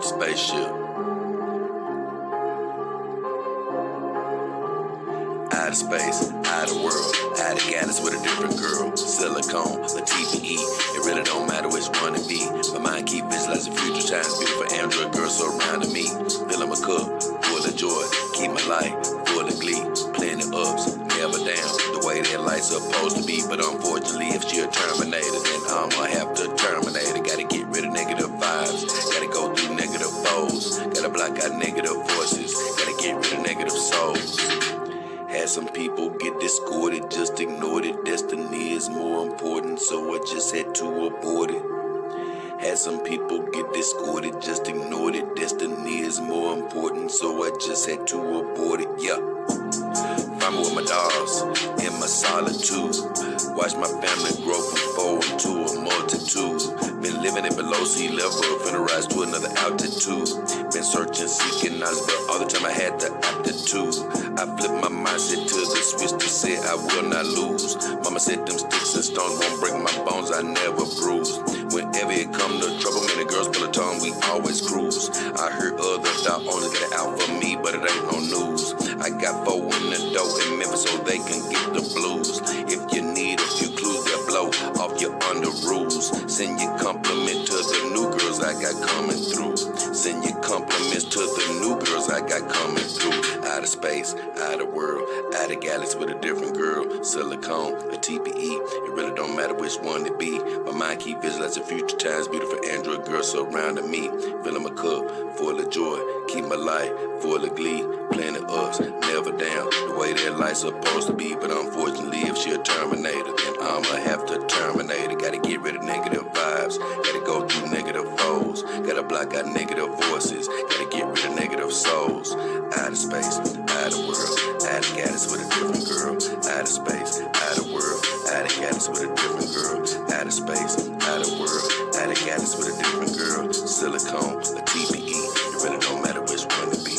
spaceship. Out of space, out of world, out of galaxy with a different girl. Silicone, a TPE, it really don't matter which one it be. My mind keep visualizing future times, beautiful android girls surrounding me. Filling my cup, full of joy, keep my life full of glee. Plenty ups, never down, the way that life's supposed to be. But unfortunately, if she a terminator, then I'ma have to terminate her. Gotta get rid of negative vibes, gotta go through negative foes, gotta block out negative voices, gotta get rid of negative souls. Had some people get discorded, just ignored it. Destiny is more important, so I just had to abort it. Had some people get discorded, just ignored it. Destiny is more important, so I just had to abort it. Yeah. Find me with my dogs in my solitude. Watch my family grow from 4 to a multitude. Been living it below sea level, finna rise to another altitude. Been searching, seeking knowledge, but all the time I had the aptitude. I flipped my mindset to the switch to say I will not lose. Mama said them sticks and stones won't break my bones, I never bruise. Whenever it come to trouble, many girls pull a tongue, we always cruise. I heard other dog owners get it out for me, but it ain't no news. I got 4 in the dough in Memphis so they can get the blues. If you need a few clues, they'll blow off your under rules. Send your compliment to the new girls I got coming through. Send your compliments to the new girls I got coming through. Out of space, out of world, out of galaxy with a different girl. Silicone, a TPE, it really don't matter which one it be. My mind keep visualizing future times, beautiful android girls surrounding me. Filling my cup, full of joy, keep my life full of glee. Plenty ups, never down, the way that life's supposed to be. But unfortunately, if she a terminator, then I'ma have to terminate her. Gotta get rid of negative vibes, gotta go through negative foes, gotta block out negative voices, gotta get rid of negative souls. Out of space, out of world, out of galaxy with a different girl. Out of space, out of world, out of galaxy with a different girl. Out of space, out of world, out of galaxy with a different girl. Silicone, a TPE, it really don't matter which one it be.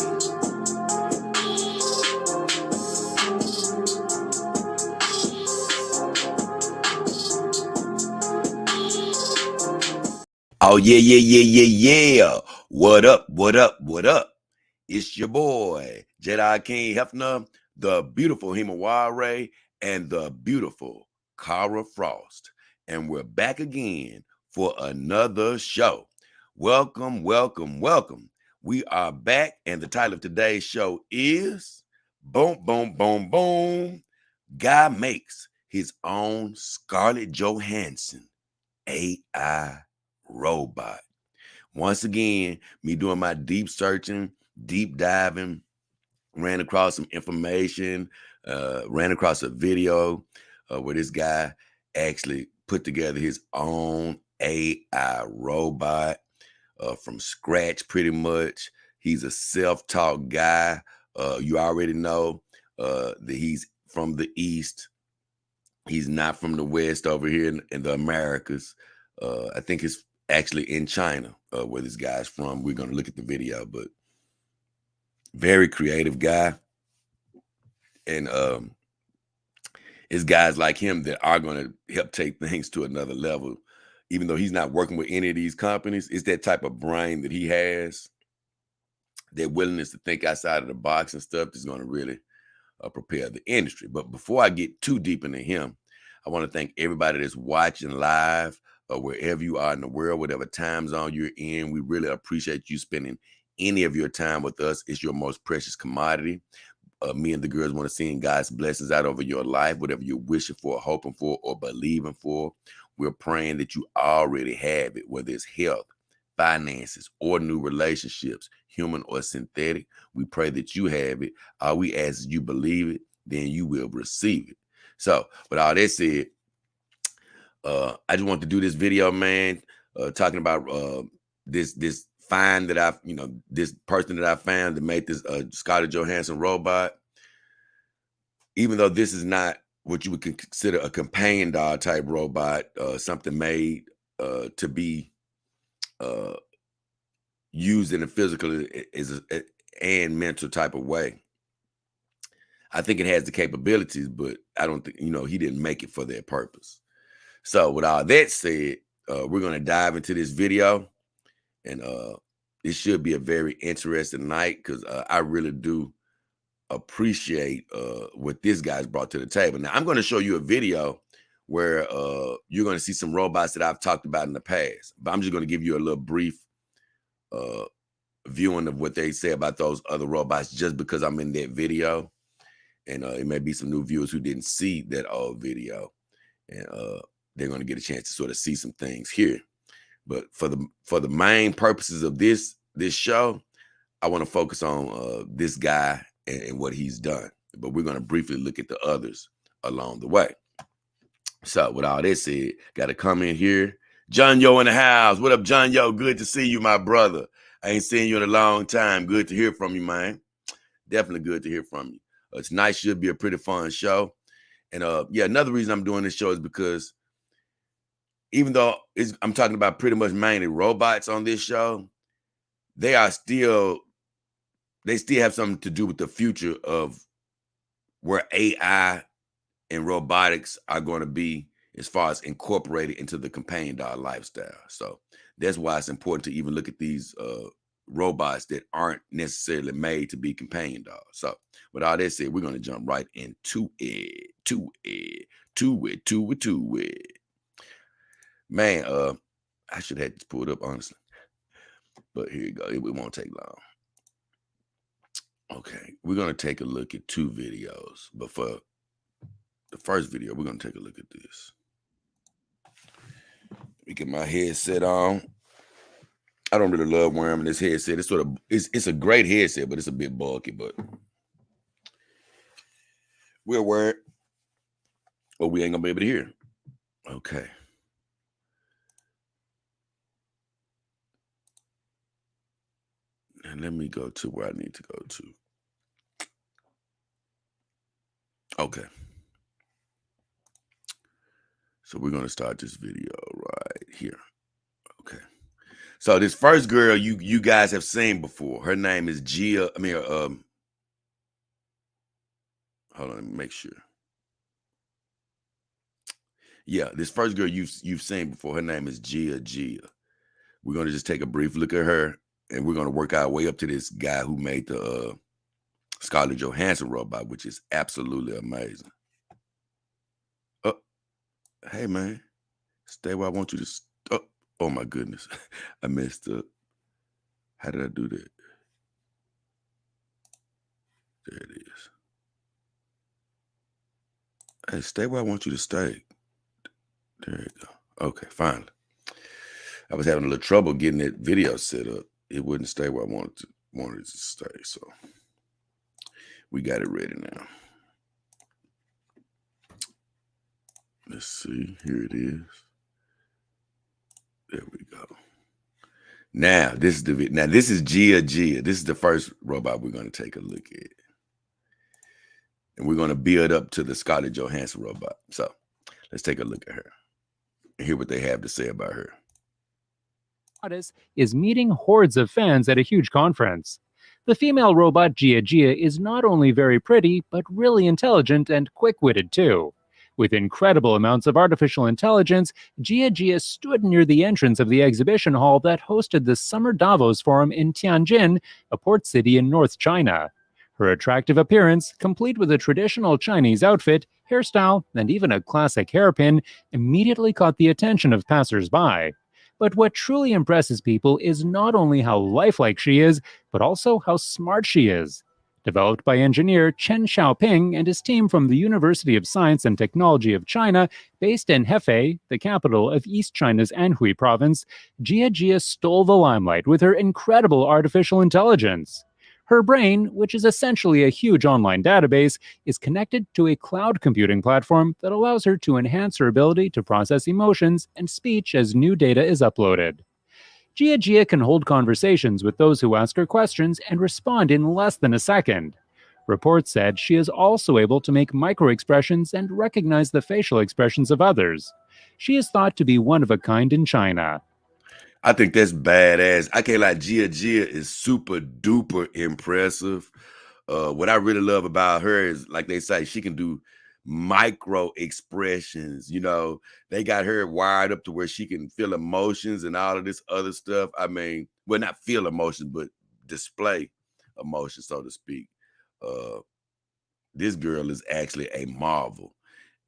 Oh, yeah. What up? It's your boy, JayDollKingHefner, the beautiful Himawari, and the beautiful Cara Frost. And we're back again for another show. Welcome. We are back, and the title of today's show is Boom. Guy makes his own Scarlett Johansson AI Robot. Once again, me doing my deep searching, deep diving, ran across some information, ran across a video where this guy actually put together his own AI robot from scratch pretty much. He's a self-taught guy. You already know that he's from the East. He's not from the West over here in the Americas. I think it's actually in China where this guy's from. We're going to look at the video, but very creative guy. And it's guys like him that are going to help take things to another level. Even though he's not working with any of these companies, it's that type of brain that he has, that willingness to think outside of the box and stuff that's going to really prepare the industry. But before I get too deep into him, I want to thank everybody that's watching live wherever you are in the world, whatever time zone you're in. We really appreciate you spending any of your time with us. It's your most precious commodity. Me and the girls want to see God's blessings out over your life, whatever you're wishing for, hoping for, or believing for. We're praying that you already have it, whether it's health, finances, or new relationships, human or synthetic. We pray that you have it. All we ask is you believe it, then you will receive it. So with all that said, I just want to do this video, man, talking about this find that this person that I found that made this Scarlett Johansson robot. Even though this is not what you would consider a companion dog type robot, something made to be used in a physical and mental type of way. I think it has the capabilities, but I don't think, he didn't make it for that purpose. So with all that said, we're going to dive into this video, and this should be a very interesting night because I really do appreciate what this guy's brought to the table. Now, I'm going to show you a video where you're going to see some robots that I've talked about in the past, but I'm just going to give you a little brief viewing of what they say about those other robots just because I'm in that video. And it may be some new viewers who didn't see that old video, and they're going to get a chance to sort of see some things here. But for the main purposes of this show, I want to focus on this guy and what he's done. But we're going to briefly look at the others along the way. So with all this said, got to come in here. John Yo in the house. What up, John Yo? Good to see you, my brother. I ain't seen you in a long time. Good to hear from you, man. Definitely good to hear from you. Tonight should be a pretty fun show. And yeah, another reason I'm doing this show is because even though I'm talking about pretty much mainly robots on this show, they still have something to do with the future of where AI and robotics are going to be as far as incorporated into the companion dog lifestyle. So that's why it's important to even look at these robots that aren't necessarily made to be companion dogs. So with all that said, we're going to jump right into it. Man, I should have this pulled up, honestly. But here you go. It won't take long. Okay, we're going to take a look at two videos. But for the first video, we're going to take a look at this. Let me get my headset on. I don't really love wearing this headset. It's a great headset, but it's a bit bulky, but we'll wear it, or we ain't gonna be able to hear. Okay. And let me go to where I need to go to. Okay. So we're gonna start this video right here. Okay. So this first girl you guys have seen before. Her name is Gia. Hold on, let me make sure. Yeah, this first girl you've seen before. Her name is Gia Gia. We're gonna just take a brief look at her, and we're gonna work our way up to this guy who made the Scarlett Johansson robot, which is absolutely amazing. Hey man, stay where I want you to. Oh my goodness, I messed up. How did I do that? There it is. Hey, stay where I want you to stay. There you go. Okay, finally. I was having a little trouble getting that video set up. It wouldn't stay where I wanted it to stay. So we got it ready now. Let's see. Here it is. There we go. Now this is Gia Gia. This is the first robot we're going to take a look at, and we're going to build up to the Scarlett Johansson robot. So let's take a look at her and hear what they have to say about her. Is meeting hordes of fans at a huge conference. The female robot Gia Gia is not only very pretty, but really intelligent and quick-witted too. With incredible amounts of artificial intelligence, Gia Gia stood near the entrance of the exhibition hall that hosted the Summer Davos Forum in Tianjin, a port city in North China. Her attractive appearance, complete with a traditional Chinese outfit, hairstyle, and even a classic hairpin, immediately caught the attention of passers-by. But what truly impresses people is not only how lifelike she is, but also how smart she is. Developed by engineer Chen Xiaoping and his team from the University of Science and Technology of China, based in Hefei, the capital of East China's Anhui province, Gia Gia stole the limelight with her incredible artificial intelligence. Her brain, which is essentially a huge online database, is connected to a cloud computing platform that allows her to enhance her ability to process emotions and speech as new data is uploaded. Gia Gia can hold conversations with those who ask her questions and respond in less than a second. Reports said she is also able to make micro-expressions and recognize the facial expressions of others. She is thought to be one of a kind in China. I think that's badass. I can't lie, Gia Gia is super duper impressive. What I really love about her is, like they say, she can do micro expressions. You know, they got her wired up to where she can feel emotions and all of this other stuff. I mean, well, not feel emotions, but display emotion, so to speak. This girl is actually a marvel.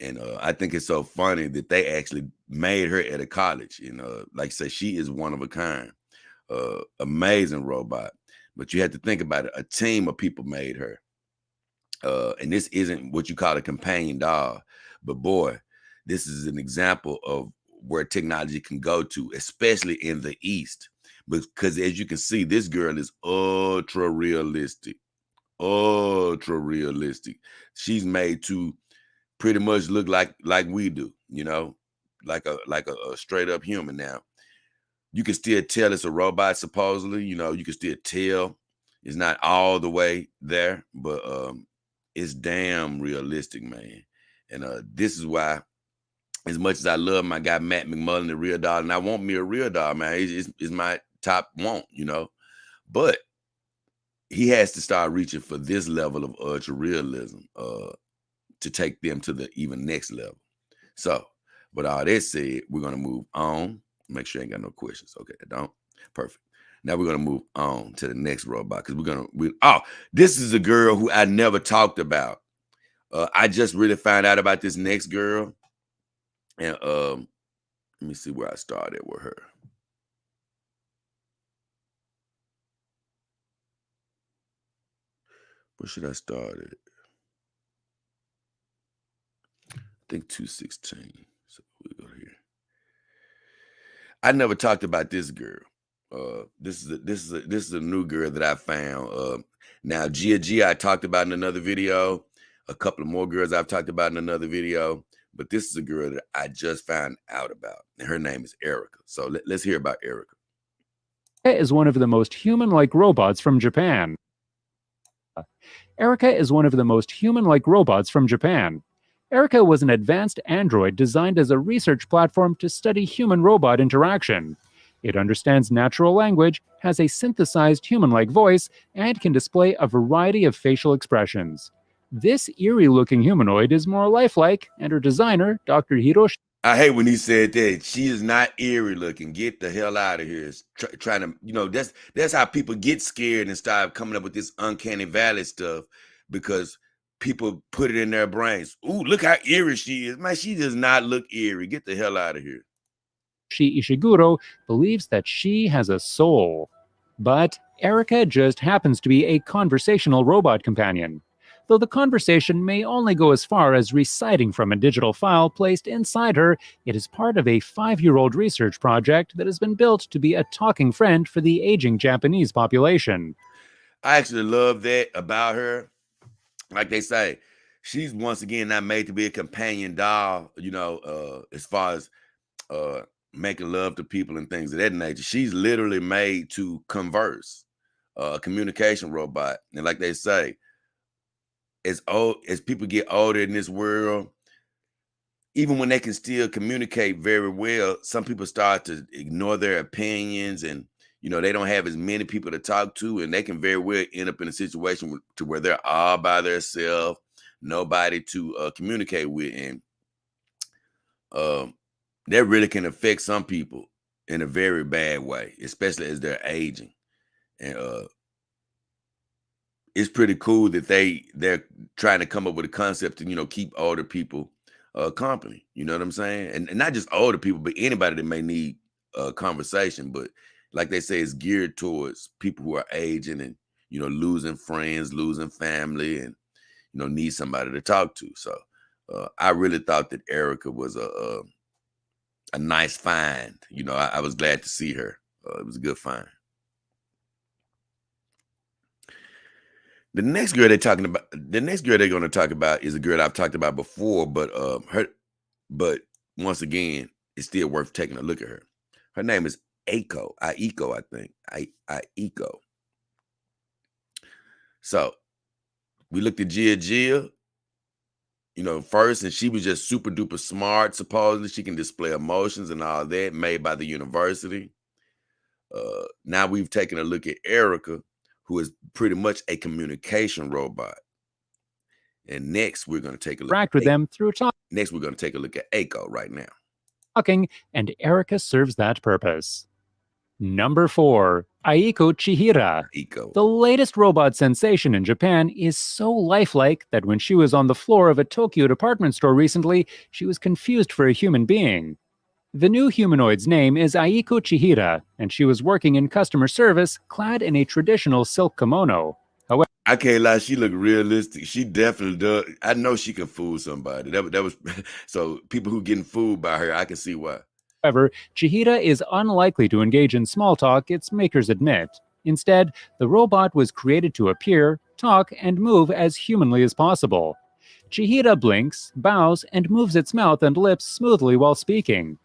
And I think it's so funny that they actually made her at a college. And like I say, she is one of a kind. Amazing robot. But you have to think about it. A team of people made her. And this isn't what you call a companion doll. But boy, this is an example of where technology can go to, especially in the East. Because as you can see, this girl is ultra realistic. Ultra realistic. She's made to pretty much look like we do, you know, like a straight up human. Now, you can still tell it's a robot, supposedly, you know, you can still tell it's not all the way there, but it's damn realistic, man. And this is why, as much as I love my guy Matt McMullen, the real doll, and I want me a real doll, man, it's my top want, you know. But he has to start reaching for this level of ultra realism to take them to the even next level. So, with all that said, we're gonna move on. Make sure I ain't got no questions. Okay, I don't. Perfect. Now we're gonna move on to the next robot because this is a girl who I never talked about. I just really found out about this next girl, and let me see where I started with her. Where should I start at? I think 216. So we go here. I never talked about this girl. This is a new girl that I found. Now Gia Gia I talked about in another video. A couple of more girls I've talked about in another video, but this is a girl that I just found out about, and her name is Erica. So let's hear about Erica. Is one of the most human-like robots from Japan. Erica is one of the most human-like robots from Japan. Erica was an advanced android designed as a research platform to study human-robot interaction. It understands natural language, has a synthesized human-like voice, and can display a variety of facial expressions. This eerie-looking humanoid is more lifelike, and her designer, Dr. Hiroshi. I hate when he said that. She is not eerie looking. Get the hell out of here. Trying to, you know, that's how people get scared and start coming up with this uncanny valley stuff, because people put it in their brains. Ooh, look how eerie she is. Man, she does not look eerie. Get the hell out of here. Ishiguro believes that she has a soul. But Erica just happens to be a conversational robot companion. Though the conversation may only go as far as reciting from a digital file placed inside her, it is part of a 5-year-old research project that has been built to be a talking friend for the aging Japanese population. I actually love that about her. Like they say, she's once again not made to be a companion doll, you know, as far as making love to people and things of that nature. She's literally made to converse, a communication robot. And like they say, as people get older in this world, even when they can still communicate very well, some people start to ignore their opinions, and you know, they don't have as many people to talk to, and they can very well end up in a situation to where they're all by themselves, nobody to communicate with, and that really can affect some people in a very bad way, especially as they're aging. And it's pretty cool that they're trying to come up with a concept to, you know, keep older people company. You know what I'm saying? And not just older people, but anybody that may need a conversation. But like they say, it's geared towards people who are aging and, you know, losing friends, losing family, and, you know, need somebody to talk to. So I really thought that Erica was a nice find. You know, I was glad to see her. It was a good find. The next girl they're going to talk about is a girl I've talked about before, but once again, it's still worth taking a look at her. Her name is Aiko, I think. Aiko. So we looked at Gia Gia, you know, first, and she was just super duper smart. Supposedly, she can display emotions and all that, made by the university. Now we've taken a look at Erica, who is pretty much a communication robot. And next, we're going to take a look. Interact with them through Next, we're going to take a look at Aiko right now. talking, and Erica serves that purpose. Number 4. Aiko Chihira. Aiko. The latest robot sensation in Japan is so lifelike that when she was on the floor of a Tokyo department store recently, she was confused for a human being. The new humanoid's name is Aiko Chihira, and she was working in customer service clad in a traditional silk kimono. However, I can't lie, she looked realistic. She definitely does. I know she can fool somebody. That was so people who getting fooled by her, I can see why. Chihira is unlikely to engage in small talk, its makers admit. Instead, the robot was created to appear, talk, and move as humanly as possible. Chihira blinks, bows, and moves its mouth and lips smoothly while speaking.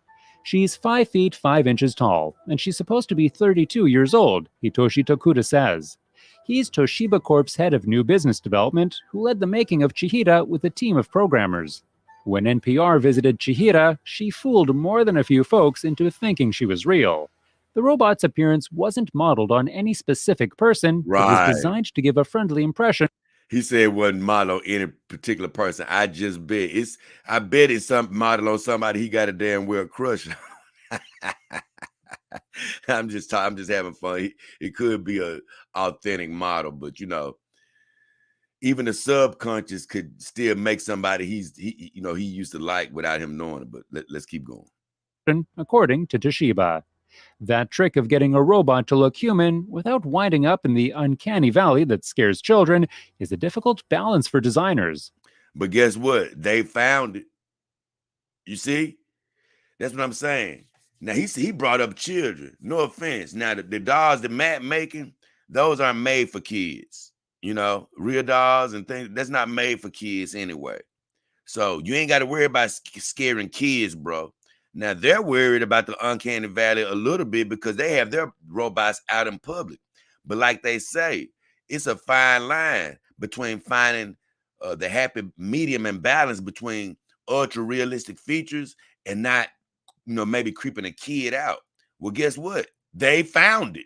She's 5 feet 5 inches tall, and she's supposed to be 32 years old, Hitoshi Tokuda says. He's Toshiba Corp's head of new business development, who led the making of Chihira with a team of programmers. When NPR visited Chihira, she fooled more than a few folks into thinking she was real. The robot's appearance wasn't modeled on any specific person, but was designed to give a friendly impression. He said it wasn't modeled on any particular person. I just bet it's some model on somebody he got a damn well crush on. I'm just having fun. It could be a authentic model, but even the subconscious could still make somebody he used to like without him knowing it. But let's keep going. According to Toshiba. That trick of getting a robot to look human without winding up in the uncanny valley that scares children is a difficult balance for designers. But guess what? They found it. You see? That's what I'm saying. Now, he brought up children. No offense. Now, the dolls that Matt making, those aren't made for kids. Real dolls and things, that's not made for kids anyway. So you ain't got to worry about scaring kids, bro. Now, they're worried about the uncanny valley a little bit because they have their robots out in public. But like they say, it's a fine line between finding the happy medium and balance between ultra-realistic features and not, maybe creeping a kid out. Well, guess what? They found it.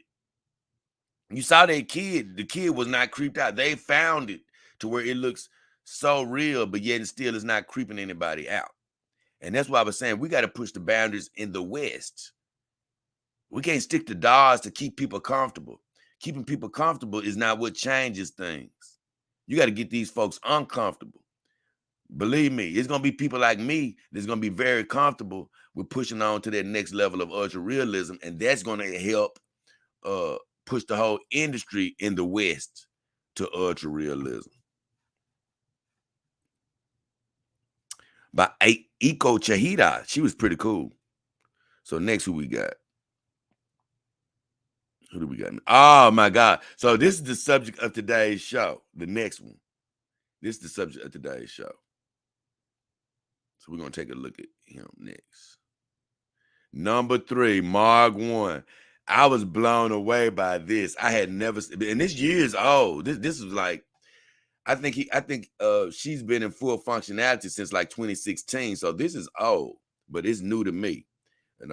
You saw that kid. The kid was not creeped out. They found it to where it looks so real, but yet and still is not creeping anybody out. And that's why I was saying we got to push the boundaries in the West. We can't stick to dolls to keep people comfortable. Keeping people comfortable is not what changes things. You got to get these folks uncomfortable. Believe me, it's going to be people like me that's going to be very comfortable with pushing on to that next level of ultra realism. And that's going to help push the whole industry in the West to ultra realism. By Aiko Chihira, she was pretty cool. So next, who we got? Who do we got? Oh my God! So this is the subject of today's show. The next one. This is the subject of today's show. So we're gonna take a look at him next. Number 3, Mark 1. I was blown away by this. I had never, and this year's old. This was like, I think she's been in full functionality since like 2016. So this is old, but it's new to me. And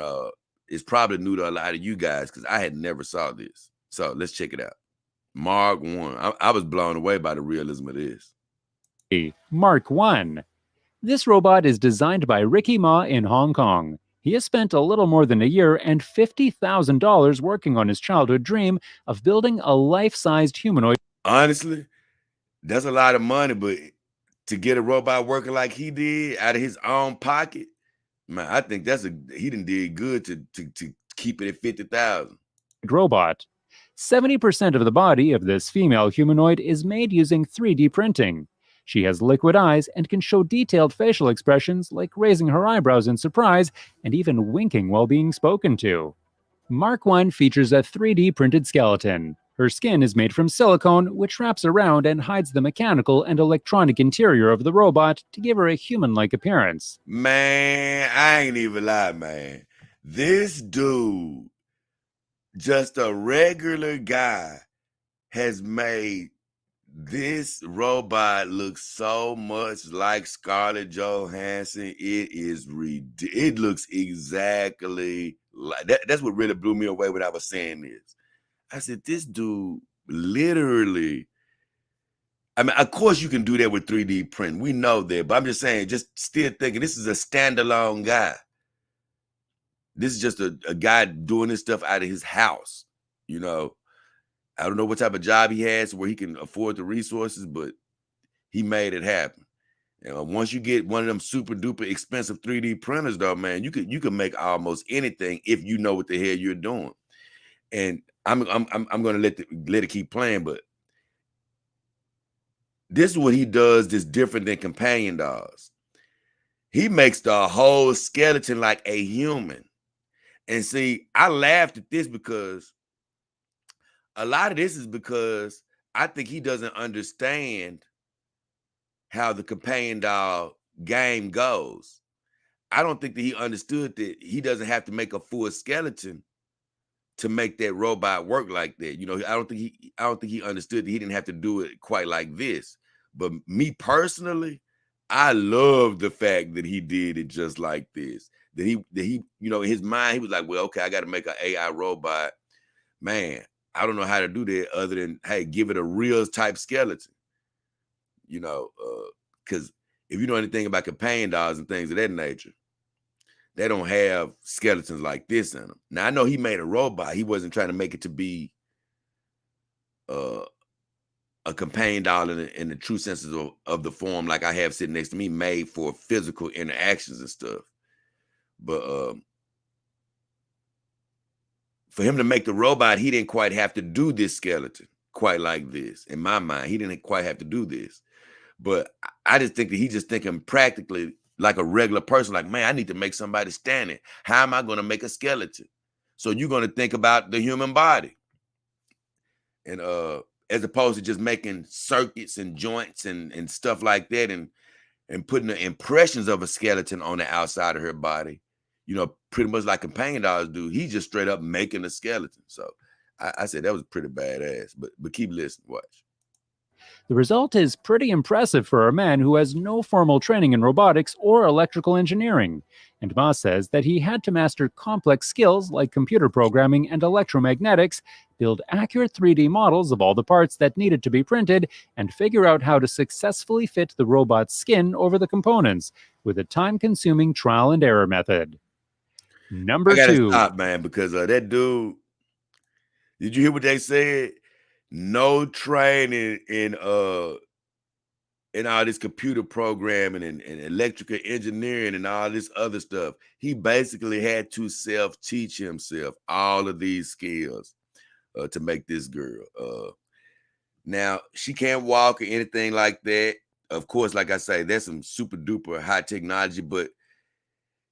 it's probably new to a lot of you guys because I had never saw this. So let's check it out. Mark 1. I was blown away by the realism of this. Mark 1. This robot is designed by Ricky Ma in Hong Kong. He has spent a little more than a year and $50,000 working on his childhood dream of building a life-sized humanoid. Honestly, that's a lot of money, but to get a robot working like he did out of his own pocket, man, I think he done did good to keep it at 50,000. Robot. 70% of the body of this female humanoid is made using 3D printing. She has liquid eyes and can show detailed facial expressions like raising her eyebrows in surprise and even winking while being spoken to. Mark 1 features a 3D printed skeleton. Her skin is made from silicone, which wraps around and hides the mechanical and electronic interior of the robot to give her a human-like appearance. Man, I ain't even lie, man. This dude, just a regular guy, has made this robot look so much like Scarlett Johansson. It looks exactly like that. That's what really blew me away when I was saying this. I said, this dude literally I mean, of course you can do that with 3D print. We know that, but I'm just saying, just still thinking this is a standalone guy. This is just a guy doing this stuff out of his house. You know, I don't know what type of job he has where he can afford the resources, but he made it happen. And once you get one of them super duper expensive 3D printers, though, man, you can make almost anything if you know what the hell you're doing. And I'm gonna let it keep playing, but this is what he does that's different than companion dogs. He makes the whole skeleton like a human. And see, I laughed at this because a lot of this is because I think he doesn't understand how the companion dog game goes. I don't think that he understood that he doesn't have to make a full skeleton to make that robot work like that. You know, I don't think he understood that he didn't have to do it quite like this. But me personally, I love the fact that he did it just like this. That he, you know, in his mind, he was like, well, okay, I got to make an AI robot. Man, I don't know how to do that other than, hey, give it a real type skeleton. You know, because if you know anything about companion dogs and things of that nature, they don't have skeletons like this in them. Now, I know he made a robot. He wasn't trying to make it to be a companion dog in the true senses of the form like I have sitting next to me, made for physical interactions and stuff. But for him to make the robot, he didn't quite have to do this skeleton quite like this. In my mind, he didn't quite have to do this. But I just think that he's just thinking practically like a regular person, like, man, I need to make somebody standing. How am I going to make a skeleton? So you're going to think about the human body. And as opposed to just making circuits and joints and stuff like that and putting the impressions of a skeleton on the outside of her body, you know, pretty much like companion dogs do. He's just straight up making a skeleton. So I said that was pretty badass, but keep listening, watch. The result is pretty impressive for a man who has no formal training in robotics or electrical engineering. And Ma says that he had to master complex skills like computer programming and electromagnetics, build accurate 3D models of all the parts that needed to be printed, and figure out how to successfully fit the robot's skin over the components with a time-consuming trial and error method. Number I gotta 2. stop, man, because that dude, did you hear what they said? No training in all this computer programming and electrical engineering and all this other stuff. He basically had to self-teach himself all of these skills to make this girl. Now, she can't walk or anything like that. Of course, like I say, that's some super duper high technology, but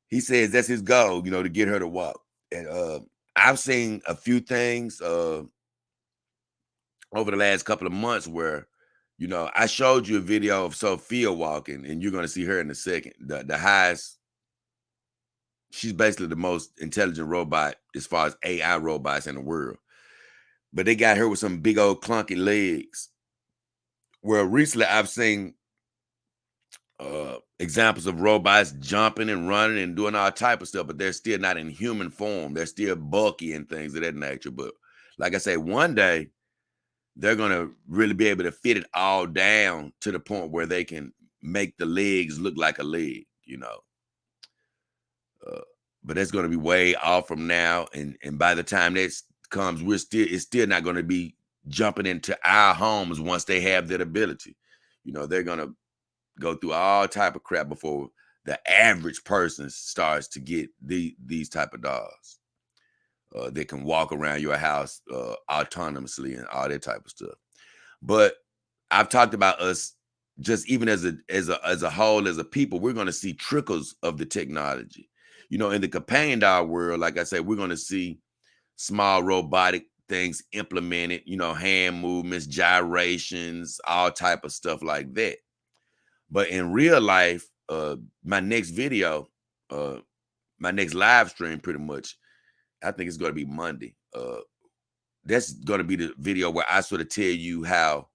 he says that's his goal, you know, to get her to walk. And I've seen a few things over the last couple of months where, you know, I showed you a video of Sophia walking, and you're going to see her in a second. The highest, she's basically the most intelligent robot as far as AI robots in the world. But they got her with some big old clunky legs. Where recently I've seen examples of robots jumping and running and doing all type of stuff, but they're still not in human form. They're still bulky and things of that nature. But like I say, one day, they're going to really be able to fit it all down to the point where they can make the legs look like a leg, you know. But that's going to be way off from now. And by the time that comes, it's still not going to be jumping into our homes once they have that ability. You know, they're going to go through all type of crap before the average person starts to get these type of dogs. That can walk around your house autonomously and all that type of stuff. But I've talked about us just even as a whole, as a people, we're going to see trickles of the technology. You know, in the companion dog world, like I said, we're going to see small robotic things implemented, you know, hand movements, gyrations, all type of stuff like that. But in real life, my next video, my next live stream pretty much, I think it's going to be Monday. That's going to be the video where I sort of tell you how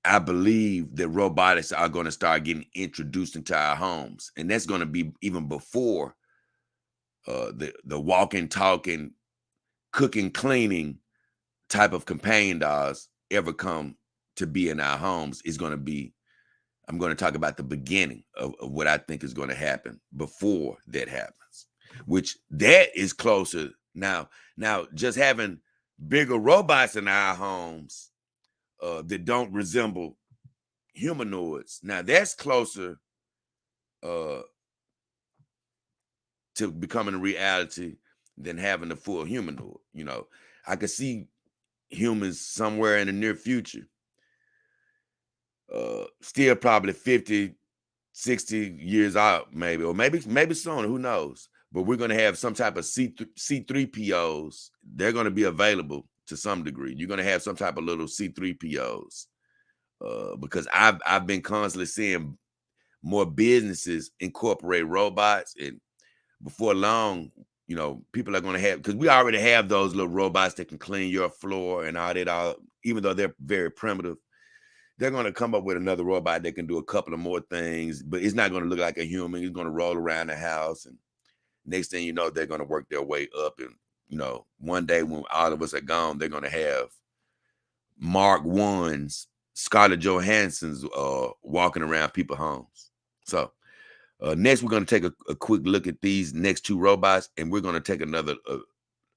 I believe that robotics are going to start getting introduced into our homes. And that's going to be even before the walking, talking, cooking, cleaning type of companion dogs ever come to be in our homes is going to be, I'm going to talk about the beginning of what I think is going to happen before that happens, which that is closer now. Now, just having bigger robots in our homes that don't resemble humanoids. Now, that's closer to becoming a reality than having a full humanoid. You know, I could see humans somewhere in the near future. Still probably 50, 60 years out, maybe, or maybe sooner, who knows? But we're going to have some type of C3POs. They're going to be available to some degree. You're going to have some type of little C3POs because I've been constantly seeing more businesses incorporate robots, and before long, you know, people are going to have, because we already have those little robots that can clean your floor and all that, even though they're very primitive. They're going to come up with another robot that can do a couple of more things, but it's not going to look like a human. It's going to roll around the house, and next thing you know, they're going to work their way up. And, you know, one day when all of us are gone, they're going to have Mark One's, Scarlett Johansson's walking around people's homes. So next, we're going to take a quick look at these next two robots, and we're going to take another.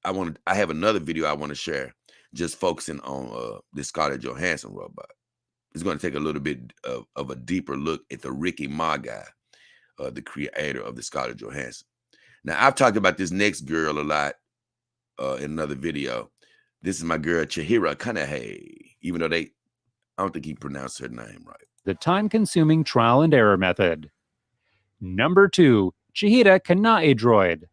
I have another video I want to share, just focusing on this Scarlett Johansson robot. It's going to take a little bit of a deeper look at the Ricky Ma guy, the creator of the Scarlett Johansson. Now, I've talked about this next girl a lot in another video. This is my girl, Chihira Kanahe, even though I don't think he pronounced her name right. The time-consuming trial and error method. Number 2, Chihira Kanae droid.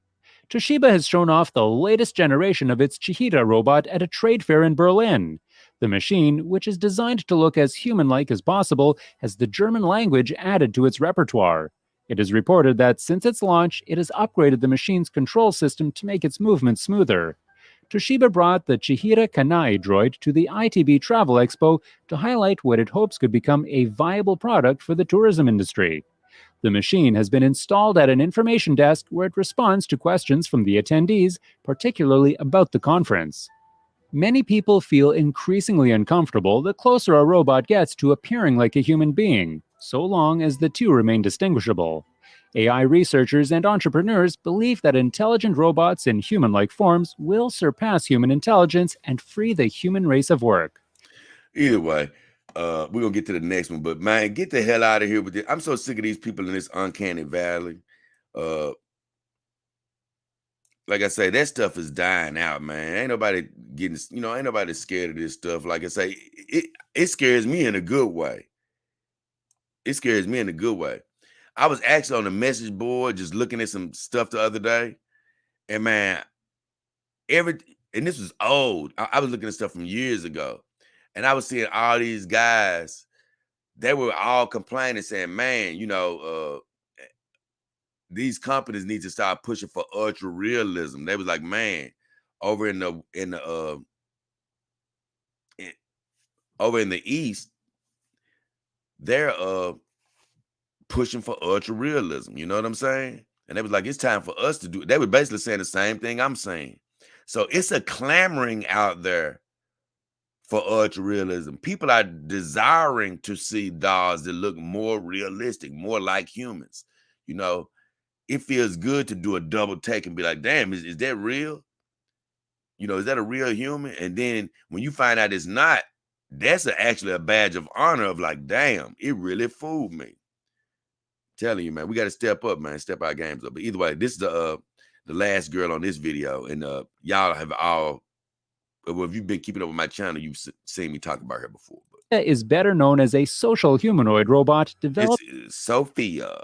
Toshiba has shown off the latest generation of its Chihira robot at a trade fair in Berlin. The machine, which is designed to look as human-like as possible, has the German language added to its repertoire. It is reported that since its launch, it has upgraded the machine's control system to make its movements smoother. Toshiba brought the Chihira Kanae droid to the ITB Travel Expo to highlight what it hopes could become a viable product for the tourism industry. The machine has been installed at an information desk where it responds to questions from the attendees, particularly about the conference. Many people feel increasingly uncomfortable the closer a robot gets to appearing like a human being, so long as the two remain distinguishable. AI researchers and entrepreneurs believe that intelligent robots in human-like forms will surpass human intelligence and free the human race of work. Either way, we're going to get to the next one, but man, get the hell out of here with this. I'm so sick of these people in this uncanny valley. Like I say, that stuff is dying out, man. Ain't nobody getting, ain't nobody scared of this stuff. Like I say, it scares me in a good way. It scares me in a good way. I was actually on the message board just looking at some stuff the other day, and man, and this was old. I was looking at stuff from years ago, and I was seeing all these guys. They were all complaining, saying, "Man, these companies need to start pushing for ultra realism." They was like, "Man, over in the East, they're pushing for ultra realism." You know what I'm saying? And they was like, "It's time for us to do it." They were basically saying the same thing I'm saying. So it's a clamoring out there for ultra realism. People are desiring to see dolls that look more realistic, more like humans. It feels good to do a double take and be like, damn, is that real? Is that a real human? And then when you find out it's not, that's actually a badge of honor of like, damn, it really fooled me. Telling you, man, we got to step up, man, step our games up. But either way, this is the last girl on this video. And y'all have all, well, if you've been keeping up with my channel, you've seen me talk about her before. But is better known as a social humanoid robot developed. It's Sophia.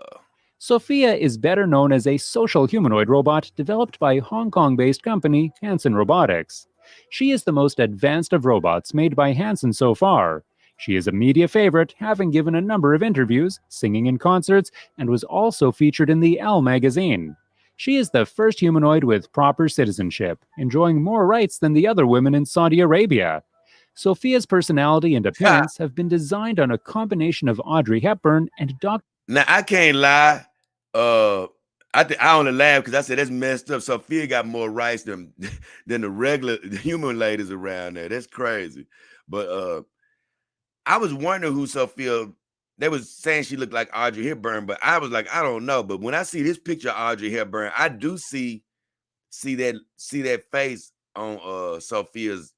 Sophia is better known as a social humanoid robot developed by Hong Kong-based company Hanson Robotics. She is the most advanced of robots made by Hanson so far. She is a media favorite, having given a number of interviews, singing in concerts, and was also featured in the Elle magazine. She is the first humanoid with proper citizenship, enjoying more rights than the other women in Saudi Arabia. Sophia's personality and appearance have been designed on a combination of Audrey Hepburn and Dr. Now, I can't lie. I only laugh because I said that's messed up. Sophia got more rights than the regular human ladies around there. That's crazy. But I was wondering who Sophia. They was saying she looked like Audrey Hepburn, but I was like, I don't know. But when I see this picture of Audrey Hepburn, I do see that face on Sophia's.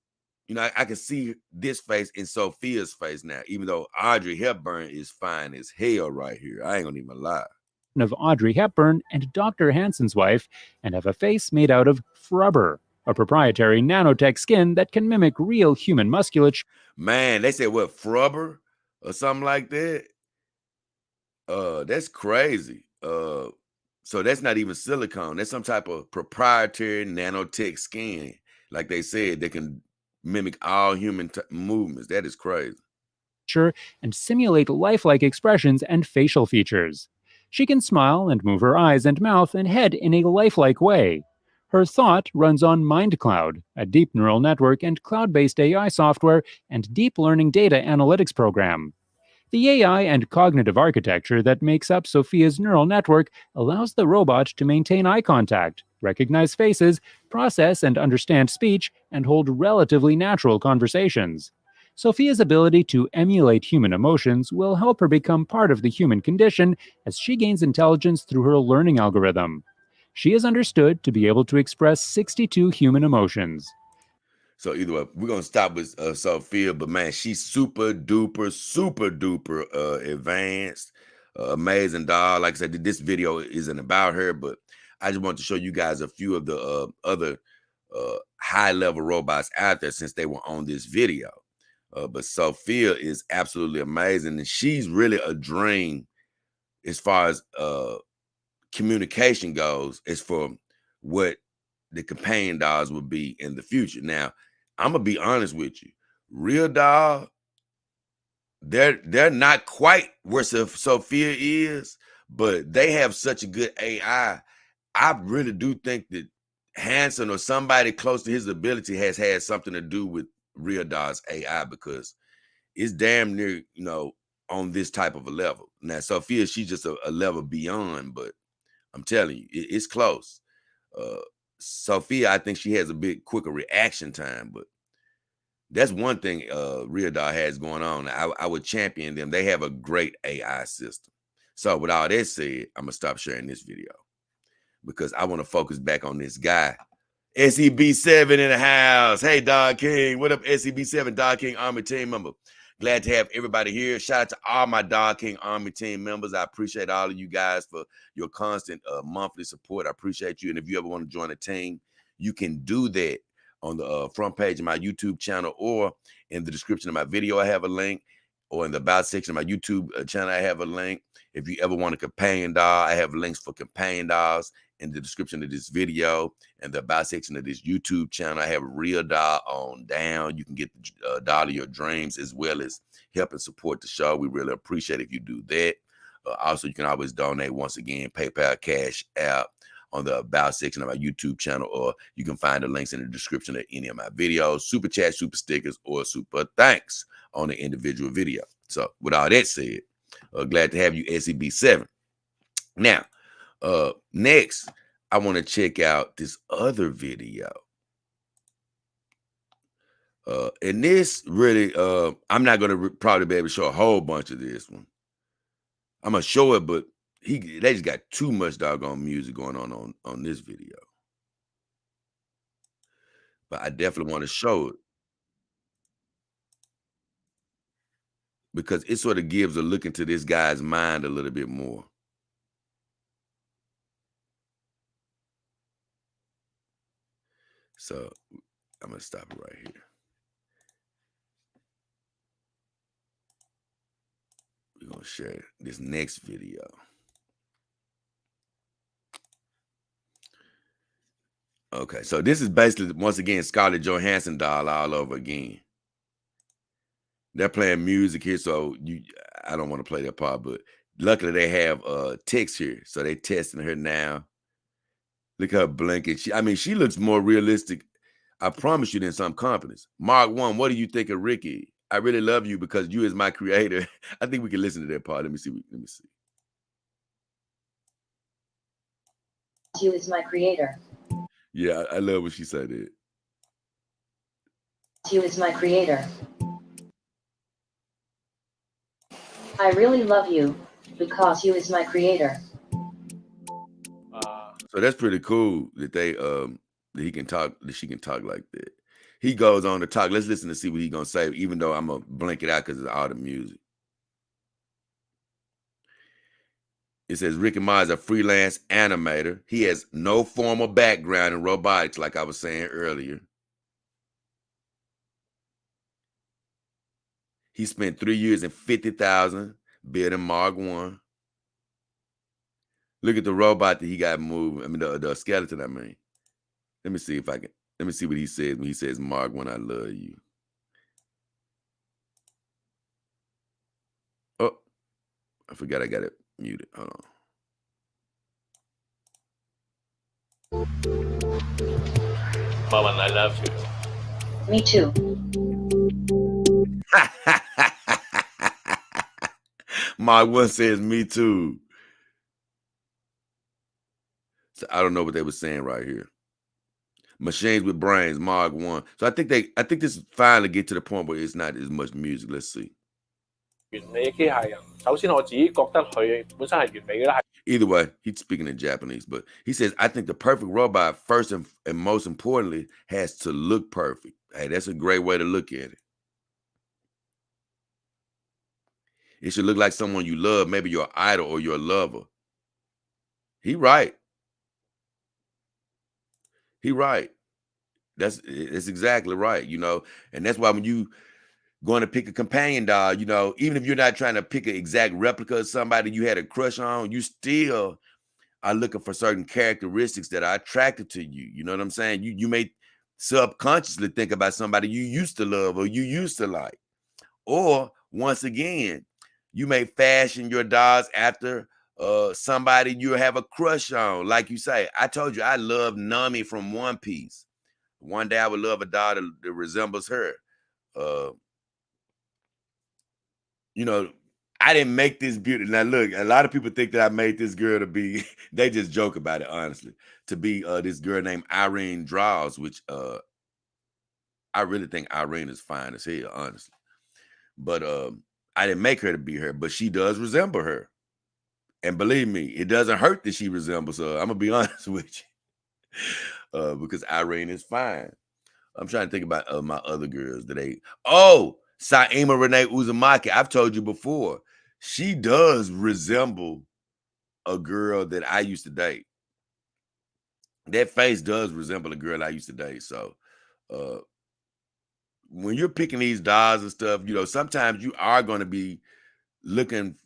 You know, I can see this face in Sophia's face now, even though Audrey Hepburn is fine as hell right here. I ain't gonna even lie. Of Audrey Hepburn and Dr. Hanson's wife, and have a face made out of frubber, a proprietary nanotech skin that can mimic real human musculature. Man, they said what, frubber or something like that. That's crazy. So that's not even silicone. That's some type of proprietary nanotech skin, like they said, that can mimic all human movements. That is crazy. And simulate lifelike expressions and facial features. She can smile and move her eyes and mouth and head in a lifelike way. Her thought runs on MindCloud, a deep neural network and cloud based AI software and deep learning data analytics program. The AI and cognitive architecture that makes up Sophia's neural network allows the robot to maintain eye contact, recognize faces, process and understand speech, and hold relatively natural conversations. Sophia's ability to emulate human emotions will help her become part of the human condition as she gains intelligence through her learning algorithm. She is understood to be able to express 62 human emotions. So either way, we're gonna stop with Sophia, but man, she's super duper advanced, amazing doll. Like I said, this video isn't about her, but I just want to show you guys a few of the other high level robots out there since they were on this video. But Sophia is absolutely amazing, and she's really a dream as far as communication goes, as for what the companion dolls would be in the future. Now, I'm gonna be honest with you. Real doll, they're not quite where Sophia is, but they have such a good AI. I really do think that Hanson or somebody close to his ability has had something to do with Real Doll's AI, because it's damn near, on this type of a level. Now, Sophia, she's just a level beyond, but I'm telling you, it's close. Sophia, I think she has a bit quicker reaction time, but that's one thing Real Doll has going on. I would champion them. They have a great AI system. So with all that said, I'm gonna stop sharing this video because I want to focus back on this guy. SEB7 in the house. Hey, Dog King. What up, SEB7 Dog King Army team member? Glad to have everybody here. Shout out to all my Dog King Army team members. I appreciate all of you guys for your constant monthly support. I appreciate you. And if you ever want to join a team, you can do that on the front page of my YouTube channel, or in the description of my video, I have a link, or in the about section of my YouTube channel, I have a link. If you ever want a companion doll, I have links for companion dolls in the description of this video. And the about section of this YouTube channel, I have a Real Doll on down. You can get the doll of your dreams, as well as help and support the show. We really appreciate it if you do that. Also, you can always donate, once again, PayPal, Cash App, on the about section of my YouTube channel, or you can find the links in the description of any of my videos, super chat, super stickers, or super thanks on the individual video. So with all that said, glad to have you, SEB7. Now, next, I want to check out this other video. And this really, I'm not going to probably be able to show a whole bunch of this one. I'm going to show it, but they just got too much doggone music going on this video. But I definitely want to show it because it sort of gives a look into this guy's mind a little bit more. So I'm going to stop it right here. We're going to share this next video. Okay, so this is basically, once again, Scarlett Johansson doll all over again. They're playing music here, so I don't want to play that part, but luckily they have text here, so they testing her now. Look at her blinking. She looks more realistic, I promise you, than some companies. Mark 1, what do you think of Ricky? I really love you because you is my creator. I think we can listen to that part. Let me see. You is my creator. Yeah, I love when she said that. You is my creator. I really love you because you is my creator. So that's pretty cool that that he can talk, that she can talk like that. He goes on to talk. Let's listen to see what he's gonna say, even though I'm gonna blink it out because it's all the music. It says Ricky Ma is a freelance animator. He has no formal background in robotics, like I was saying earlier. He spent 3 years and 50,000 building Mark 1. Look at the robot that he got moving. I mean, the skeleton, I mean. Let me see if I can. Let me see what he says when he says, Mark 1, I love you. Oh, I forgot I got it muted. Hold on. Mom, I love you. Me too. Mark 1 says, me too. So I don't know what they were saying right here. Machines with brains, Mark 1. So I think this is finally get to the point where it's not as much music. Let's see. 完美嘅機械人，首先我自己覺得佢本身係完美嘅啦。 Either way, he's speaking in Japanese, but he says, I think the perfect robot, first and most importantly, has to look perfect. Hey, that's a great way to look at it. It should look like someone you love, maybe your idol or your lover. He right. He right. That's exactly right, you know. And that's why when you going to pick a companion dog, you know, even if you're not trying to pick an exact replica of somebody you had a crush on, you still are looking for certain characteristics that are attracted to you. You know what I'm saying? You may subconsciously think about somebody you used to love or you used to like. Or once again, you may fashion your dolls after somebody you have a crush on. Like you say, I told you I love Nami from One Piece. One day I would love a doll that resembles her. You know, I didn't make this beauty. Now, look, a lot of people think that I made this girl to be, they just joke about it, honestly, to be this girl named Irene Draws, which I really think Irene is fine as hell, honestly. But I didn't make her to be her, but she does resemble her. And believe me, it doesn't hurt that she resembles her. I'm going to be honest with you. Because Irene is fine. I'm trying to think about my other girls that Saima Renee Uzumaki. I've told you before, she does resemble a girl that I used to date. That face does resemble a girl I used to date. So when you're picking these dolls and stuff, you know, sometimes you are going to be looking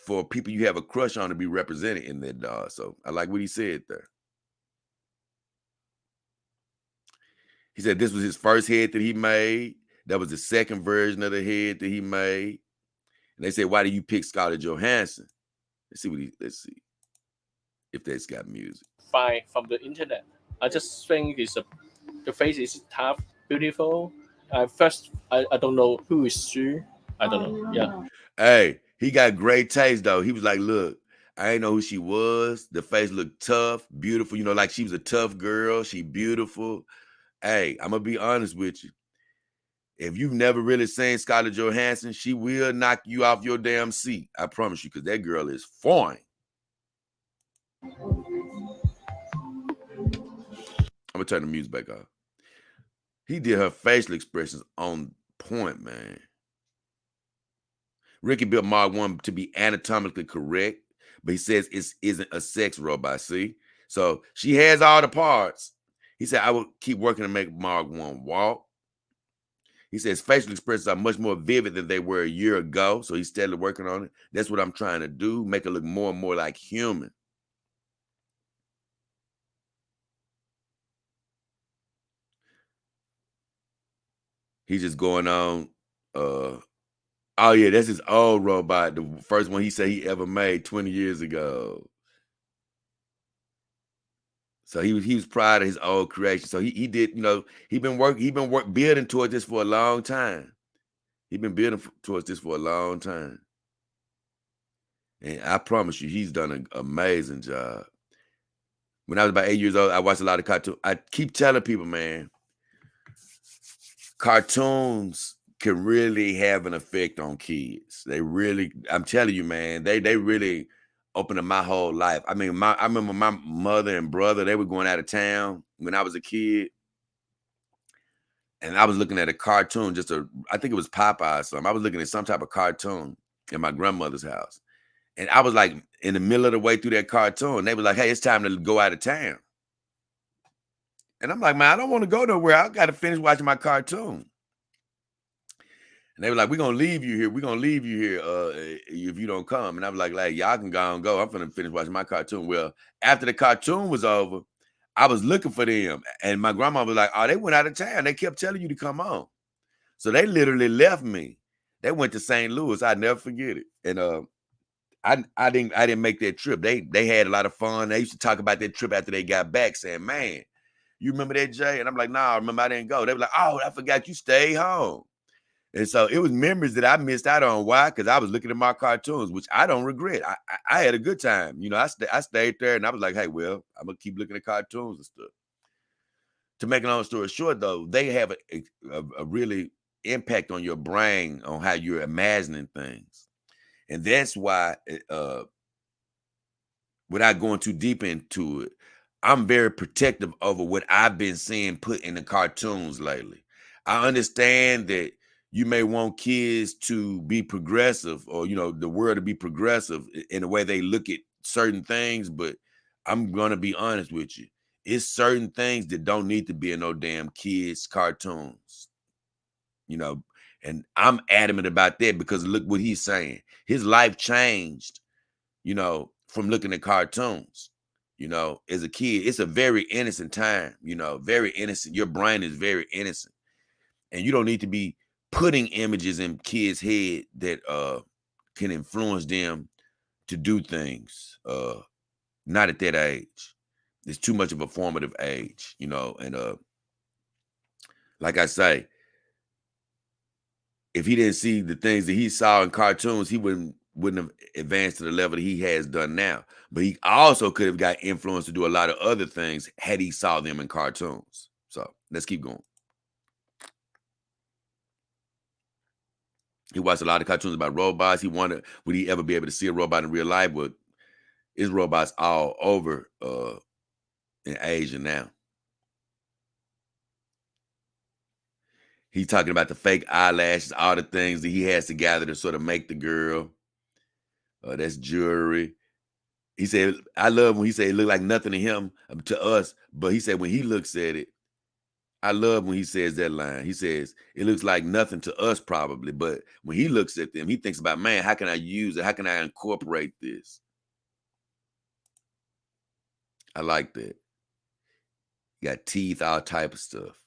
for people you have a crush on to be represented in that doll. So I like what he said there. He said this was his first head that he made. That was the second version of the head that he made. And they said, why do you pick Scarlett Johansson? Let's see if that's got music. Find from the internet. I just think the face is tough, beautiful. First, I don't know who is she. I don't know. Yeah. Hey, he got great taste though. He was like, look, I ain't know who she was. The face looked tough, beautiful. You know, like she was a tough girl. She beautiful. Hey, I'm going to be honest with you. If you've never really seen Scarlett Johansson, she will knock you off your damn seat. I promise you, because that girl is fine. I'm going to turn the music back off. He did her facial expressions on point, man. Ricky built Mark 1 to be anatomically correct, but he says it isn't a sex robot, see? So she has all the parts. He said, I will keep working to make Mark 1 walk. He says facial expressions are much more vivid than they were a year ago, so he's steadily working on it. That's what I'm trying to do, make it look more and more like human. He's just going on. Oh, yeah, that's his old robot, the first one he said he ever made 20 years ago. So he was proud of his old creation. So he did, you know, he's been building towards this for a long time. He's been building towards this for a long time. And I promise you, he's done an amazing job. When I was about 8 years old, I watched a lot of cartoons. I keep telling people, man, cartoons can really have an effect on kids. They really, I'm telling you, man, they really opened up my whole life. I mean, I remember my mother and brother, they were going out of town when I was a kid. And I was looking at a cartoon, I think it was Popeye or something. I was looking at some type of cartoon in my grandmother's house. And I was like in the middle of the way through that cartoon. They were like, hey, it's time to go out of town. And I'm like, man, I don't want to go nowhere. I got to finish watching my cartoon. And they were like, we're going to leave you here. We're going to leave you here if you don't come. And I was like, y'all can go and go. I'm going to finish watching my cartoon. Well, after the cartoon was over, I was looking for them. And my grandma was like, oh, they went out of town. They kept telling you to come on. So they literally left me. They went to St. Louis. I'd never forget it. And I didn't make that trip. They had a lot of fun. They used to talk about that trip after they got back, saying, man, you remember that, Jay? And I'm like, nah, remember I didn't go. They were like, oh, I forgot you stayed home. And so it was memories that I missed out on. Why? Because I was looking at my cartoons, which I don't regret. I had a good time. You know, I stayed there and I was like, hey, well, I'm going to keep looking at cartoons and stuff. To make a long story short, though, they have a really impact on your brain on how you're imagining things. And that's why, without going too deep into it, I'm very protective over what I've been seeing put in the cartoons lately. I understand that you may want kids to be progressive or, you know, the world to be progressive in the way they look at certain things, but I'm going to be honest with you. It's certain things that don't need to be in no damn kids' cartoons, you know, and I'm adamant about that because look what he's saying. His life changed, you know, from looking at cartoons. You know, as a kid, it's a very innocent time, you know, very innocent. Your brain is very innocent. And you don't need to be putting images in kids' head that can influence them to do things. Not at that age. It's too much of a formative age, you know, and like I say, if he didn't see the things that he saw in cartoons, he wouldn't have advanced to the level that he has done now. But he also could have got influenced to do a lot of other things had he saw them in cartoons. So let's keep going. He watched a lot of cartoons about robots. He wondered, would he ever be able to see a robot in real life? But it's robots all over in Asia now. He's talking about the fake eyelashes, all the things that he has to gather to sort of make the girl. That's jewelry. He said, I love when he said it looked like nothing to him, to us. But he said when he looks at it, I love when he says that line. He says, it looks like nothing to us probably. But when he looks at them, he thinks about, man, how can I use it? How can I incorporate this? I like that. You got teeth, all type of stuff.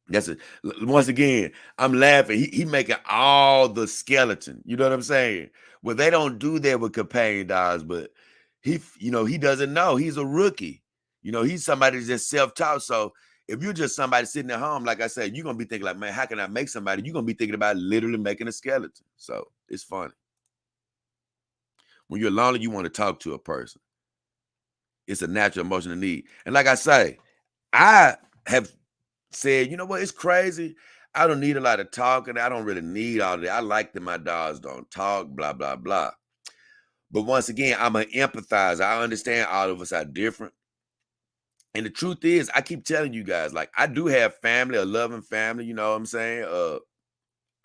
That's it. Once again, I'm laughing. He making all the skeleton. You know what I'm saying? Well, they don't do that with companion dogs, but he, you know, he doesn't know. He's a rookie. You know, he's somebody that's just self-taught. So if you're just somebody sitting at home, like I said, you're gonna be thinking like, man, how can I make somebody? You're gonna be thinking about literally making a skeleton. So it's funny. When you're lonely, you want to talk to a person. It's a natural emotional need. And like I say, I have said, you know what, it's crazy. I don't need a lot of talking. I don't really need all that. I like that my dogs don't talk, blah, blah, blah. But once again, I'm an empathizer. I understand all of us are different. And the truth is, I keep telling you guys, like, I do have family, a loving family, you know what I'm saying?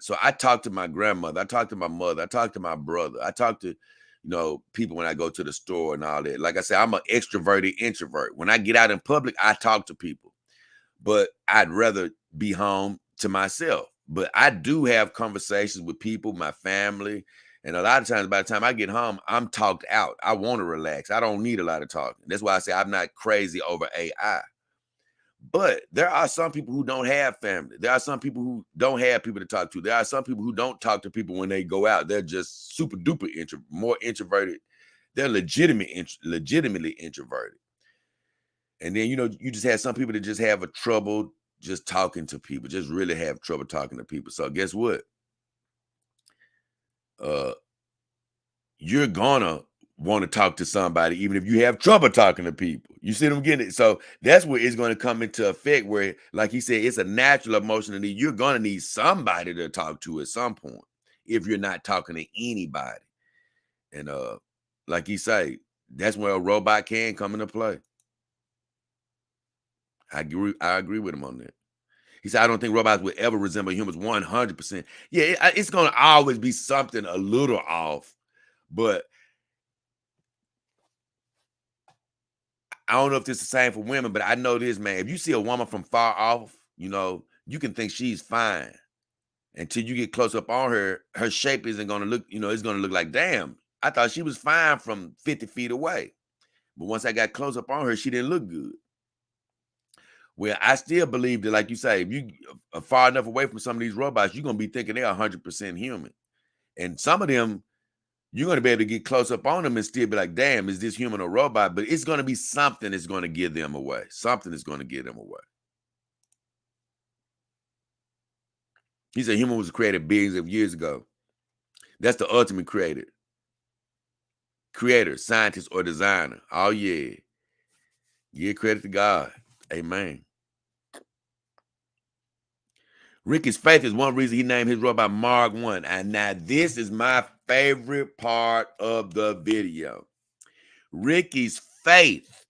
So I talk to my grandmother. I talk to my mother. I talk to my brother. I talk to, you know, people when I go to the store and all that. Like I said, I'm an extroverted introvert. When I get out in public, I talk to people. But I'd rather be home to myself. But I do have conversations with people, my family. And a lot of times, by the time I get home, I'm talked out. I want to relax. I don't need a lot of talking. That's why I say I'm not crazy over AI. But there are some people who don't have family. There are some people who don't have people to talk to. There are some people who don't talk to people when they go out. They're just super duper more introverted. They're legitimately introverted. And then, you know, you just have some people that just have a trouble just talking to people, just really have trouble talking to people. So guess what? You're gonna want to talk to somebody, even if you have trouble talking to people. You see them getting it. So that's where it's going to come into effect, where, like he said, it's a natural emotional need. You're going to need somebody to talk to at some point if you're not talking to anybody. And like he say, that's where a robot can come into play. I agree with him on that. He said, I don't think robots will ever resemble humans 100%. Yeah, it's going to always be something a little off, but I don't know if this is the same for women, but I know this, man. If you see a woman from far off, you know, you can think she's fine until you get close up on her. Her shape isn't going to look, you know, it's going to look like, damn, I thought she was fine from 50 feet away. But once I got close up on her, she didn't look good. Well, I still believe that, like you say, if you are far enough away from some of these robots, you're going to be thinking they're 100% human. And some of them, you're going to be able to get close up on them and still be like, damn, is this human or robot? But it's going to be something that's going to give them away. Something is going to give them away. He said human was created billions of years ago. That's the ultimate creator. Creator, scientist, or designer. Oh, yeah. Give credit to God. Amen. Ricky's faith is one reason he named his robot Mark 1. And now this is my favorite part of the video. Ricky's faith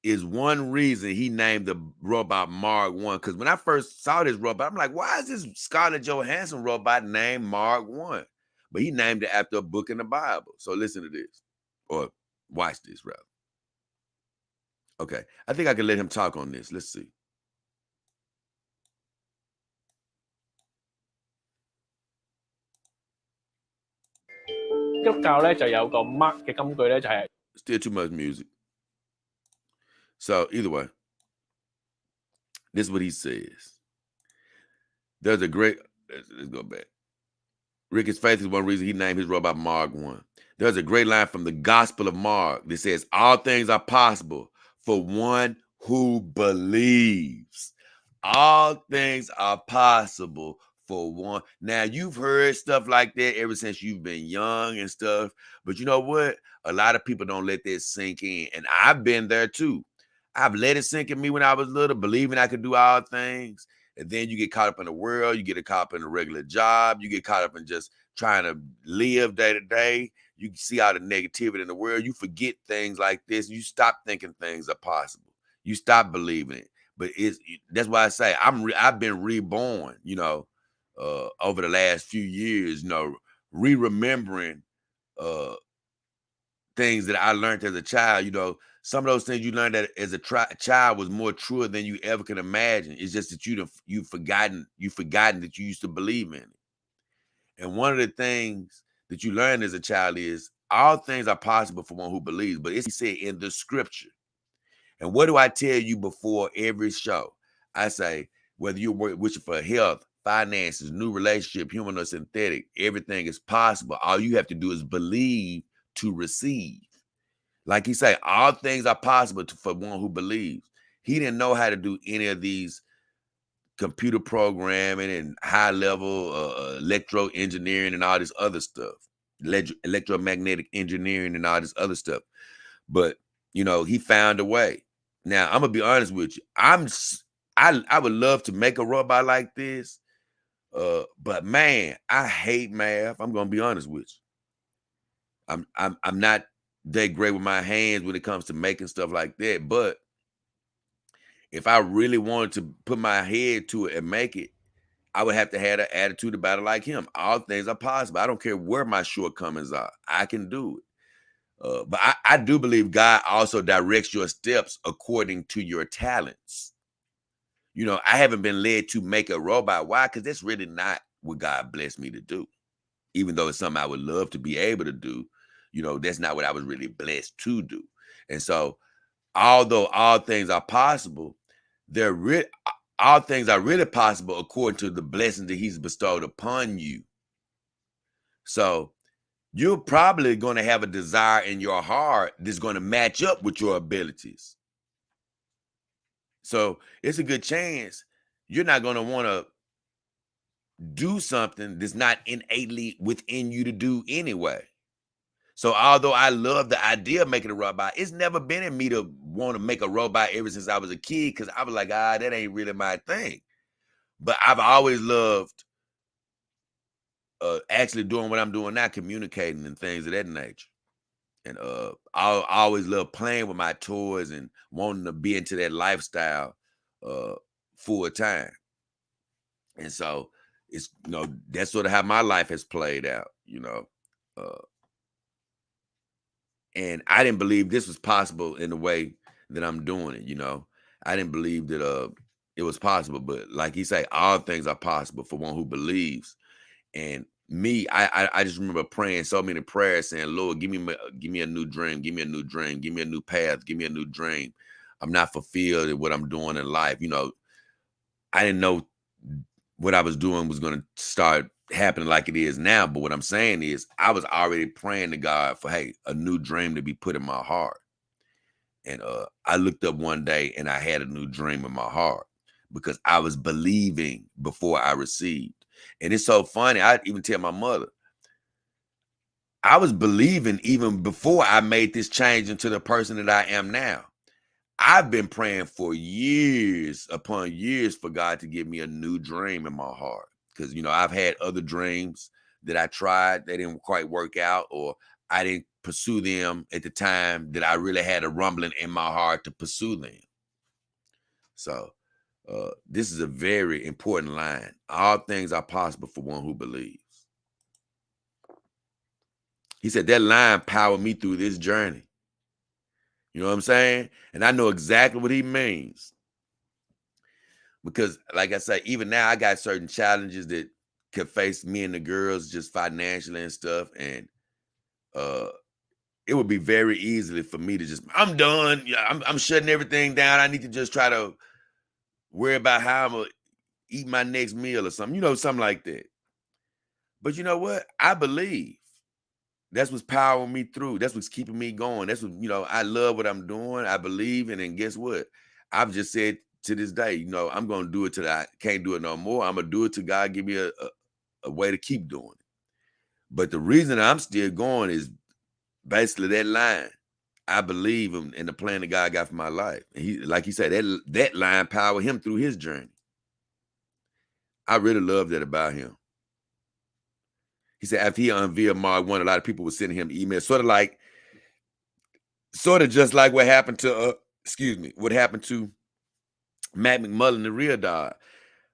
is one reason he named the robot Mark 1. Because when I first saw this robot, I'm like, why is this Scarlett Johansson robot named Mark 1? But he named it after a book in the Bible. So listen to this. Or watch this, rather. Okay. I think I can let him talk on this. Let's see. Mark 嘅金句咧，就係 Still too much music. So either way, this is what he says. There's a great, let's go back. Ricky's faith is one reason he named his robot Mark 1. There's a great line from the Gospel of Mark that says, all things are possible for one who believes. All things are possible for one. Now, you've heard stuff like that ever since you've been young and stuff. But you know what? A lot of people don't let that sink in. And I've been there too. I've let it sink in me when I was little, believing I could do all things. And then you get caught up in the world. You get caught up in a regular job. You get caught up in just trying to live day to day. You see all the negativity in the world. You forget things like this. You stop thinking things are possible. You stop believing it. But that's why I say I've been reborn, you know, over the last few years, you know, remembering things that I learned as a child. You know, some of those things you learned that as a child was more true than you ever can imagine. It's just that you've forgotten that you used to believe in it. And one of the things that you learn as a child is all things are possible for one who believes. But it's said in the scripture. And what do I tell you before every show? I say, whether you're wishing for health, finances, new relationship, human or synthetic, everything is possible. All you have to do is believe to receive. Like he say, all things are possible for one who believes. He didn't know how to do any of these computer programming and high-level electro engineering and all this other stuff, electromagnetic engineering and all this other stuff. But, you know, he found a way. Now, I'm going to be honest with you. I would love to make a robot like this, but, man, I hate math. I'm going to be honest with you. I'm not that great with my hands when it comes to making stuff like that, but if I really wanted to put my head to it and make it, I would have to have an attitude about it like him. All things are possible. I don't care where my shortcomings are. I can do it. But I do believe God also directs your steps according to your talents. You know, I haven't been led to make a robot. Why? Because that's really not what God blessed me to do. Even though it's something I would love to be able to do, you know, that's not what I was really blessed to do. And so, although all things are possible, all things are really possible according to the blessings that he's bestowed upon you. So you're probably going to have a desire in your heart that's going to match up with your abilities. So it's a good chance you're not going to want to do something that's not innately within you to do anyway. So although I love the idea of making a robot, it's never been in me to want to make a robot ever since I was a kid, because I was like, that ain't really my thing. But I've always loved actually doing what I'm doing now, communicating and things of that nature. And I always love playing with my toys and wanting to be into that lifestyle full time. And so it's, that's sort of how my life has played out, and I didn't believe this was possible in the way that I'm doing it. I didn't believe that it was possible, but like he say, all things are possible for one who believes. And me, I just remember praying so many prayers saying, Lord, give me a new dream, give me a new dream, give me a new path, give me a new dream. I'm not fulfilled in what I'm doing in life. I didn't know what I was doing was going to start happening like it is now. But what I'm saying is I was already praying to God for, hey, a new dream to be put in my heart. And I looked up one day and I had a new dream in my heart because I was believing before I received. And it's so funny. I even tell my mother, I was believing even before I made this change into the person that I am now. I've been praying for years upon years for God to give me a new dream in my heart. Because, I've had other dreams that I tried, they didn't quite work out, or I didn't pursue them at the time that I really had a rumbling in my heart to pursue them. So this is a very important line. All things are possible for one who believes. He said that line powered me through this journey. You know what I'm saying? And I know exactly what he means. Because like I say, even now I got certain challenges that could face me and the girls just financially and stuff. And it would be very easily for me to just, I'm done. Yeah, I'm shutting everything down. I need to just try to worry about how I'm going to eat my next meal or something, something like that. But you know what? I believe. That's what's powering me through. That's what's keeping me going. That's what, I love what I'm doing. I believe. And then guess what? I've just said to this day, I'm going to do it till I can't do it no more. I'm going to do it till God give me a way to keep doing it. But the reason I'm still going is basically that line. I believe in the plan that God got for my life. And he, like he said, that line powered him through his journey. I really love that about him. He said after he unveiled Mark 1, a lot of people were sending him emails, sort of just like what happened to, what happened to Matt McMullen, the real dog.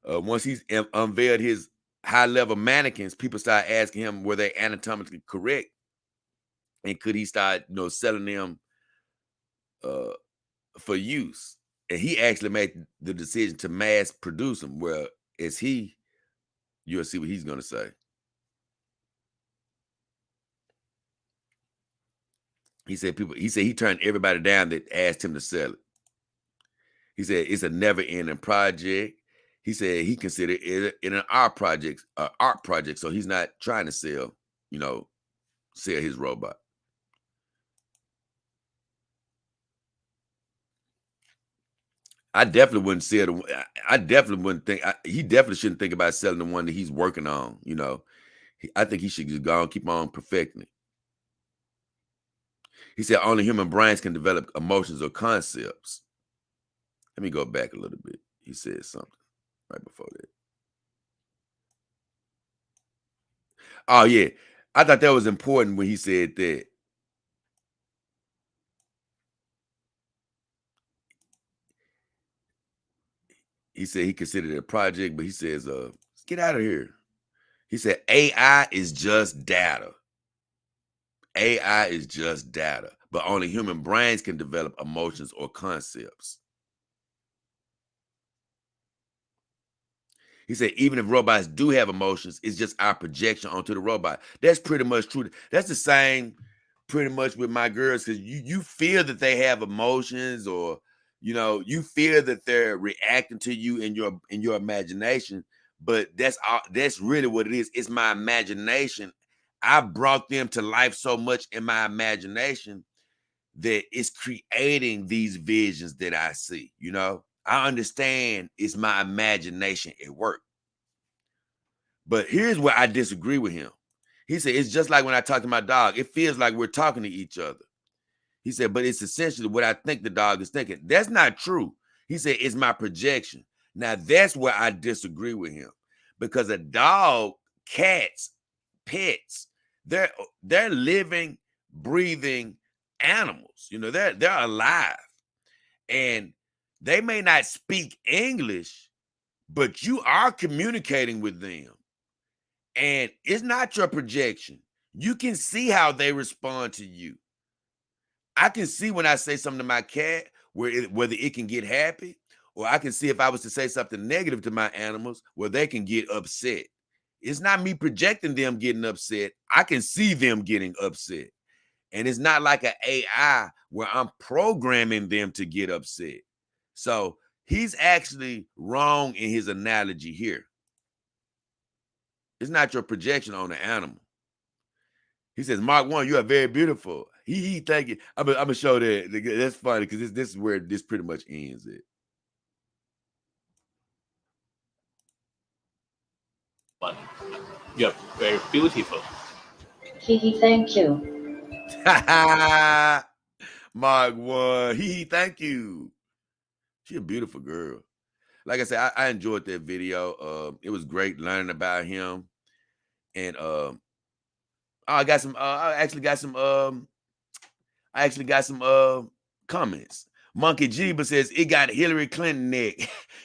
Once he's unveiled his high-level mannequins, people start asking him, were they anatomically correct? And could he start, selling them for use? And he actually made the decision to mass produce them. Well, you'll see what he's going to say. He said he turned everybody down that asked him to sell it. He said it's a never-ending project. He said he considered it an art project, so he's not trying to sell his robot. I definitely wouldn't sell I definitely wouldn't think, he definitely shouldn't think about selling the one that he's working on, I think he should just go and keep on perfecting it. He said only human brains can develop emotions or concepts. Let me go back a little bit. He said something right before that. Oh, yeah. I thought that was important when he said that. He said he considered it a project, but he says, get out of here. He said AI is just data. AI is just data, but only human brains can develop emotions or concepts. He said, even if robots do have emotions, it's just our projection onto the robot. That's pretty much true. That's the same pretty much with my girls, because you feel that they have emotions, or you feel that they're reacting to you in your imagination, but that's really what it is. It's my imagination. I brought them to life so much in my imagination that it's creating these visions that I see. I understand it's my imagination at work. But here's where I disagree with him. He said, it's just like when I talk to my dog. It feels like we're talking to each other. He said, but it's essentially what I think the dog is thinking. That's not true. He said, it's my projection. Now, that's where I disagree with him. Because a dog, cats, pets, they're living, breathing animals. You know, they're alive. And they may not speak English, but you are communicating with them. And it's not your projection. You can see how they respond to you. I can see when I say something to my cat, whether it can get happy, or I can see if I was to say something negative to my animals, where they can get upset. It's not me projecting them getting upset. I can see them getting upset. And it's not like an AI where I'm programming them to get upset. So he's actually wrong in his analogy here. It's not your projection on the animal. He says, Mark 1, you are very beautiful. Thank you. I'm gonna show that. That's funny because this is where this pretty much ends it. But you're very beautiful. Thank you. Mark 1, thank you. She's a beautiful girl. Like I said, I enjoyed that video. It was great learning about him. And I actually got some comments. Monkey Jeeba says it got Hillary Clinton neck.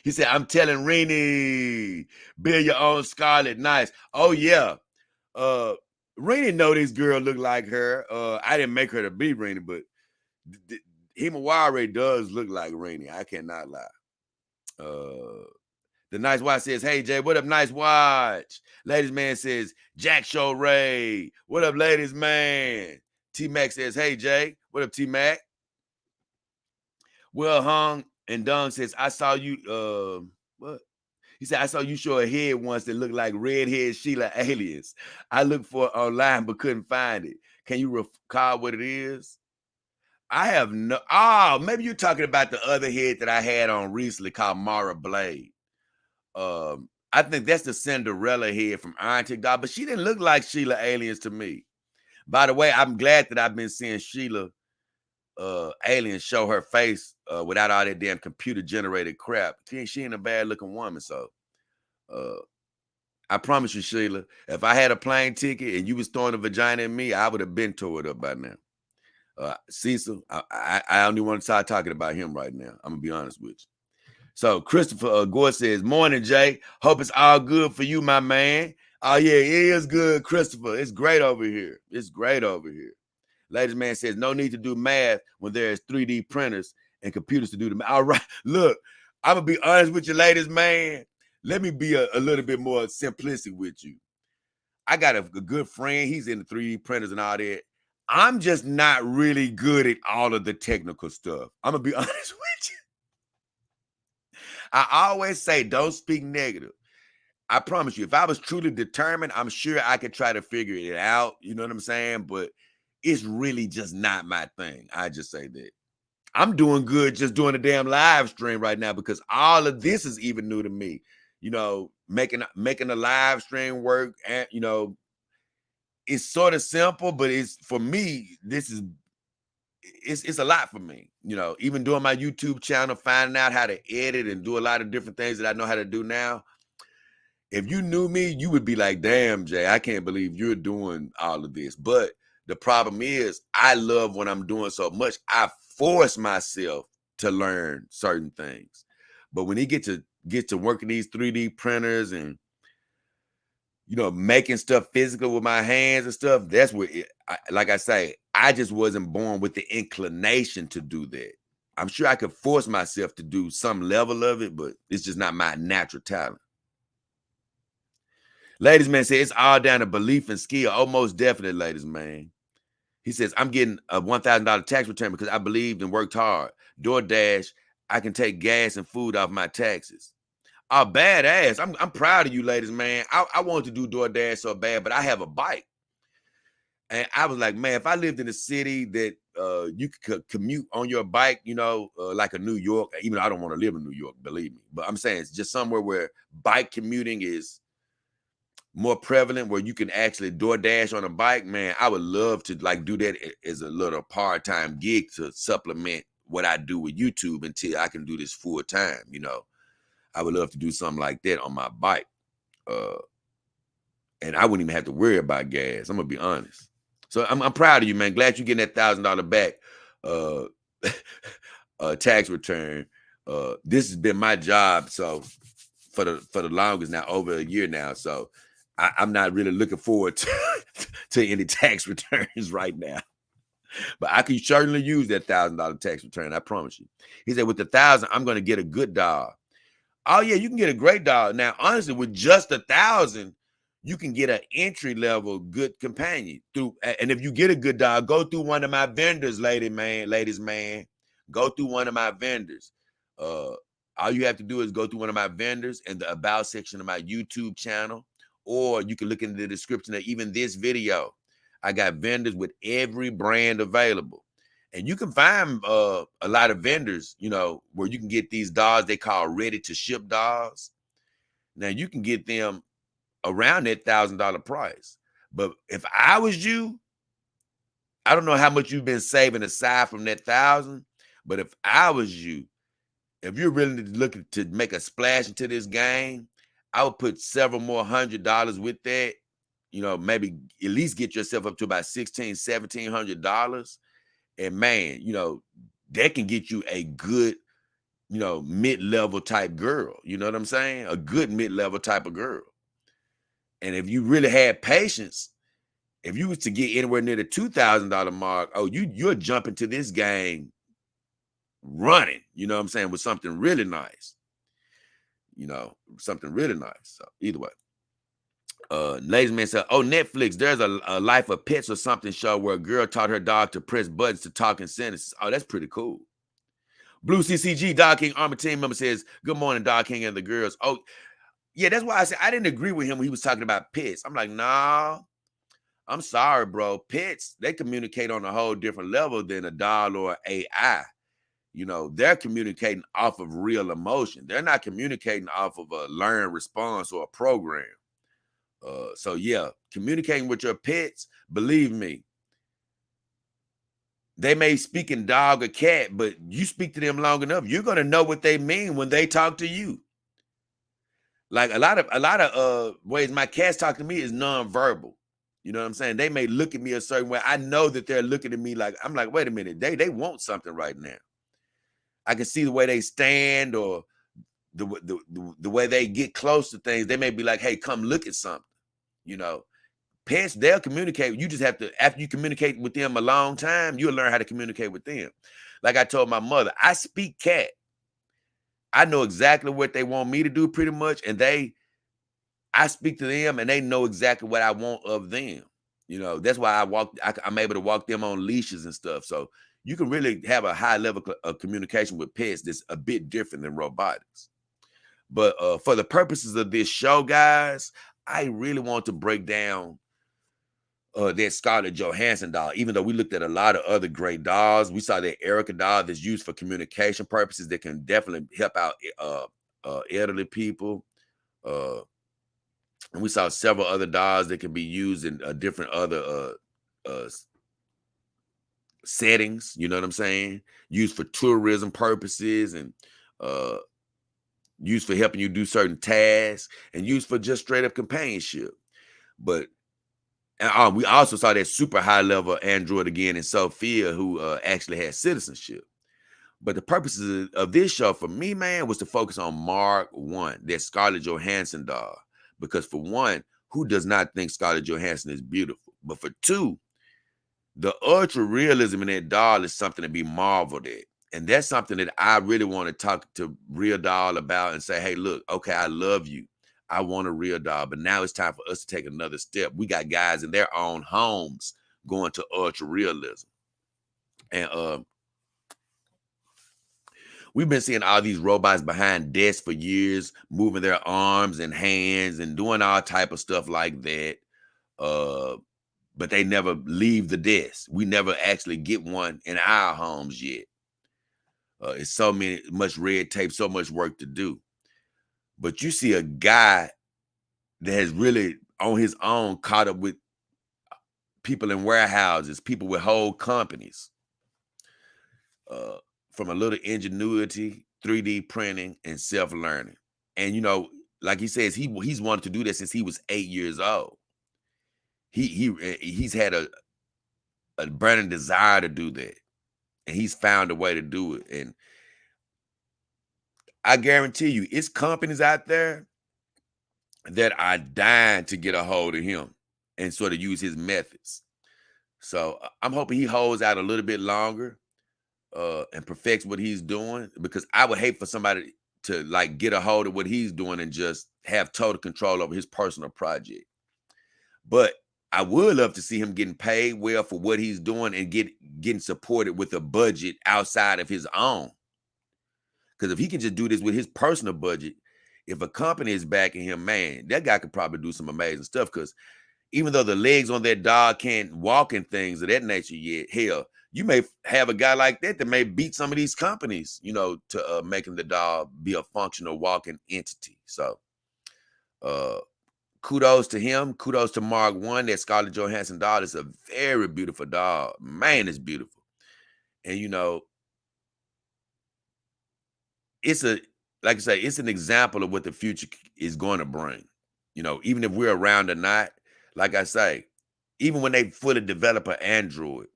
He said, I'm telling Rini, build your own Scarlett. Nice. Oh yeah. Rini know this girl look like her. I didn't make her to be Rini, but Himawari does look like Rini. I cannot lie. The Nice Watch says, hey, Jay, what up, Nice Watch? Ladies Man says, Jack Show Ray. What up, ladies man? T-Mac says, hey, Jay. What up, T-Mac? Well Hung and Dung says, I saw you, what? He said, I saw you show a head once that looked like redhead Sheila aliens. I looked for it online but couldn't find it. Can you recall what it is? I have maybe you're talking about the other head that I had on recently called Mara Blade. I think that's the Cinderella head from Iron Tick Dog, but she didn't look like Sheila aliens to me. By the way, I'm glad that I've been seeing Sheila aliens show her face without all that damn computer generated crap. She ain't a bad looking woman. So I promise you, Sheila, if I had a plane ticket and you was throwing a vagina at me, I would have been tore it up by now. Cecil, I don't even want to start talking about him right now. I'm gonna be honest with you. So Christopher Gore says, morning, Jay. Hope it's all good for you, my man. Oh, yeah, it is good, Christopher. It's great over here. It's great over here. Ladies Man says, no need to do math when there's 3D printers and computers to do the math. All right, look, I'm going to be honest with you, ladies man. Let me be a little bit more simplistic with you. I got a good friend. He's into 3D printers and all that. I'm just not really good at all of the technical stuff. I'm going to be honest with you. I always say, don't speak negative. I promise you, if I was truly determined, I'm sure I could try to figure it out. You know what I'm saying? But it's really just not my thing. I just say that. I'm doing good just doing a damn live stream right now because all of this is even new to me. You know, making a live stream work, and you know, it's sort of simple, but it's for me, it's a lot for me, you know, even doing my YouTube channel, finding out how to edit and do a lot of different things that I know how to do now. If you knew me, you would be like, damn, Jay, I can't believe you're doing all of this. But the problem is I love what I'm doing so much. I force myself to learn certain things. But when he get to working these 3D printers and, you know, making stuff physical with my hands and stuff, that's where, like I say, I just wasn't born with the inclination to do that. I'm sure I could force myself to do some level of it, but it's just not my natural talent. Ladies man say it's all down to belief and skill. Oh, most definitely, ladies man. He says, I'm getting a $1,000 tax return because I believed and worked hard. DoorDash, I can take gas and food off my taxes. Oh, badass. I'm proud of you, ladies, man. I wanted to do DoorDash so bad, but I have a bike. And I was like, man, if I lived in a city that you could commute on your bike, you know, like a New York, even though I don't want to live in New York, believe me. But I'm saying it's just somewhere where bike commuting is more prevalent where you can actually DoorDash on a bike, man, I would love to like do that as a little part-time gig to supplement what I do with YouTube until I can do this full time. You know, I would love to do something like that on my bike. And I wouldn't even have to worry about gas. I'm gonna be honest. So I'm proud of you, man. Glad you getting that $1,000 back tax return. This has been my job, so for the longest now, over a year now. So I'm not really looking forward to any tax returns right now. But I can certainly use that $1,000 tax return. I promise you. He said, with the 1,000, I'm gonna get a good dog. Oh yeah, you can get a great dog. Now, honestly, with just 1,000, you can get an entry level good companion through. And if you get a good dog, go through one of my vendors, ladies, man. Go through one of my vendors. All you have to do is go through one of my vendors in the about section of my YouTube channel, or you can look in the description of even this video. I got vendors with every brand available. And you can find a lot of vendors, you know, where you can get these dogs they call ready to ship dogs. Now you can get them around that $1,000 price. But if I was you, I don't know how much you've been saving aside from that 1,000, but if I was you, if you're really looking to make a splash into this game, I would put several more $100 with that. You know, maybe at least get yourself up to about $1,600, $1,700. And man, you know, that can get you a good, you know, mid-level type girl. You know what I'm saying? A good mid-level type of girl. And if you really had patience, if you was to get anywhere near the $2,000 mark, oh, you're jumping to this game running, you know what I'm saying, with something really nice. You know, something really nice. So either way. Ladies and men said, oh, Netflix, there's a Life of Pets or something show where a girl taught her dog to press buttons to talk in sentences. Oh, that's pretty cool. Blue CCG, Dog King Army team member says, good morning, Dog King and the girls. Oh, yeah, that's why I said I didn't agree with him when he was talking about pets. I'm like, nah, I'm sorry, bro. Pets, they communicate on a whole different level than a doll or AI. You know, they're communicating off of real emotion. They're not communicating off of a learned response or a program. So yeah, communicating with your pets, believe me, they may speak in dog or cat, but you speak to them long enough, you're gonna know what they mean when they talk to you. Like a lot of ways my cats talk to me is nonverbal. You know what I'm saying? They may look at me a certain way. I know that they're looking at me like, I'm like, wait a minute, they want something right now. I can see the way they stand or the way they get close to things. They may be like, hey, come look at something. You know, pets, they'll communicate. You just have to, after you communicate with them a long time, you'll learn how to communicate with them. Like I told my mother, I speak cat. I know exactly what they want me to do pretty much. And I speak to them and they know exactly what I want of them. You know, that's why I'm able to walk them on leashes and stuff. So you can really have a high level of communication with pets that's a bit different than robotics. But for the purposes of this show, guys, I really want to break down that Scarlett Johansson doll. Even though we looked at a lot of other great dolls, we saw that Erica doll that's used for communication purposes that can definitely help out elderly people. And we saw several other dolls that can be used in different other settings. You know what I'm saying? Used for tourism purposes and used for helping you do certain tasks and used for just straight up companionship. But we also saw that super high level android again in Sophia, who actually has citizenship. But the purposes of this show for me, man, was to focus on Mark 1, that Scarlett Johansson doll. Because for one, who does not think Scarlett Johansson is beautiful? But for two, the ultra realism in that doll is something to be marveled at. And that's something that I really want to talk to Real Doll about and say, hey, look, okay, I love you. I want a real doll, but now it's time for us to take another step. We got guys in their own homes going to ultra realism. And we've been seeing all these robots behind desks for years, moving their arms and hands and doing all type of stuff like that. But they never leave the desk. We never actually get one in our homes yet. It's much red tape, so much work to do. But you see a guy that has really on his own caught up with people in warehouses, people with whole companies, from a little ingenuity, 3D printing, and self-learning. And, you know, like he says, he's wanted to do this since he was 8 years old. He's had a burning desire to do that, and he's found a way to do it. And I guarantee you, it's companies out there that are dying to get a hold of him and sort of use his methods. So I'm hoping he holds out a little bit longer and perfects what he's doing, because I would hate for somebody to like get a hold of what he's doing and just have total control over his personal project. But I would love to see him getting paid well for what he's doing and getting supported with a budget outside of his own. Because if he can just do this with his personal budget, if a company is backing him, man, that guy could probably do some amazing stuff. Because even though the legs on that dog can't walk and things of that nature yet, hell, you may have a guy like that may beat some of these companies, you know, to making the dog be a functional walking entity. So kudos to him. Kudos to Mark One. That Scarlett Johansson dog is a very beautiful dog. Man, it's beautiful. And, you know, it's like I say, it's an example of what the future is going to bring. You know, even if we're around or not, like I say, even when they fully develop an Android,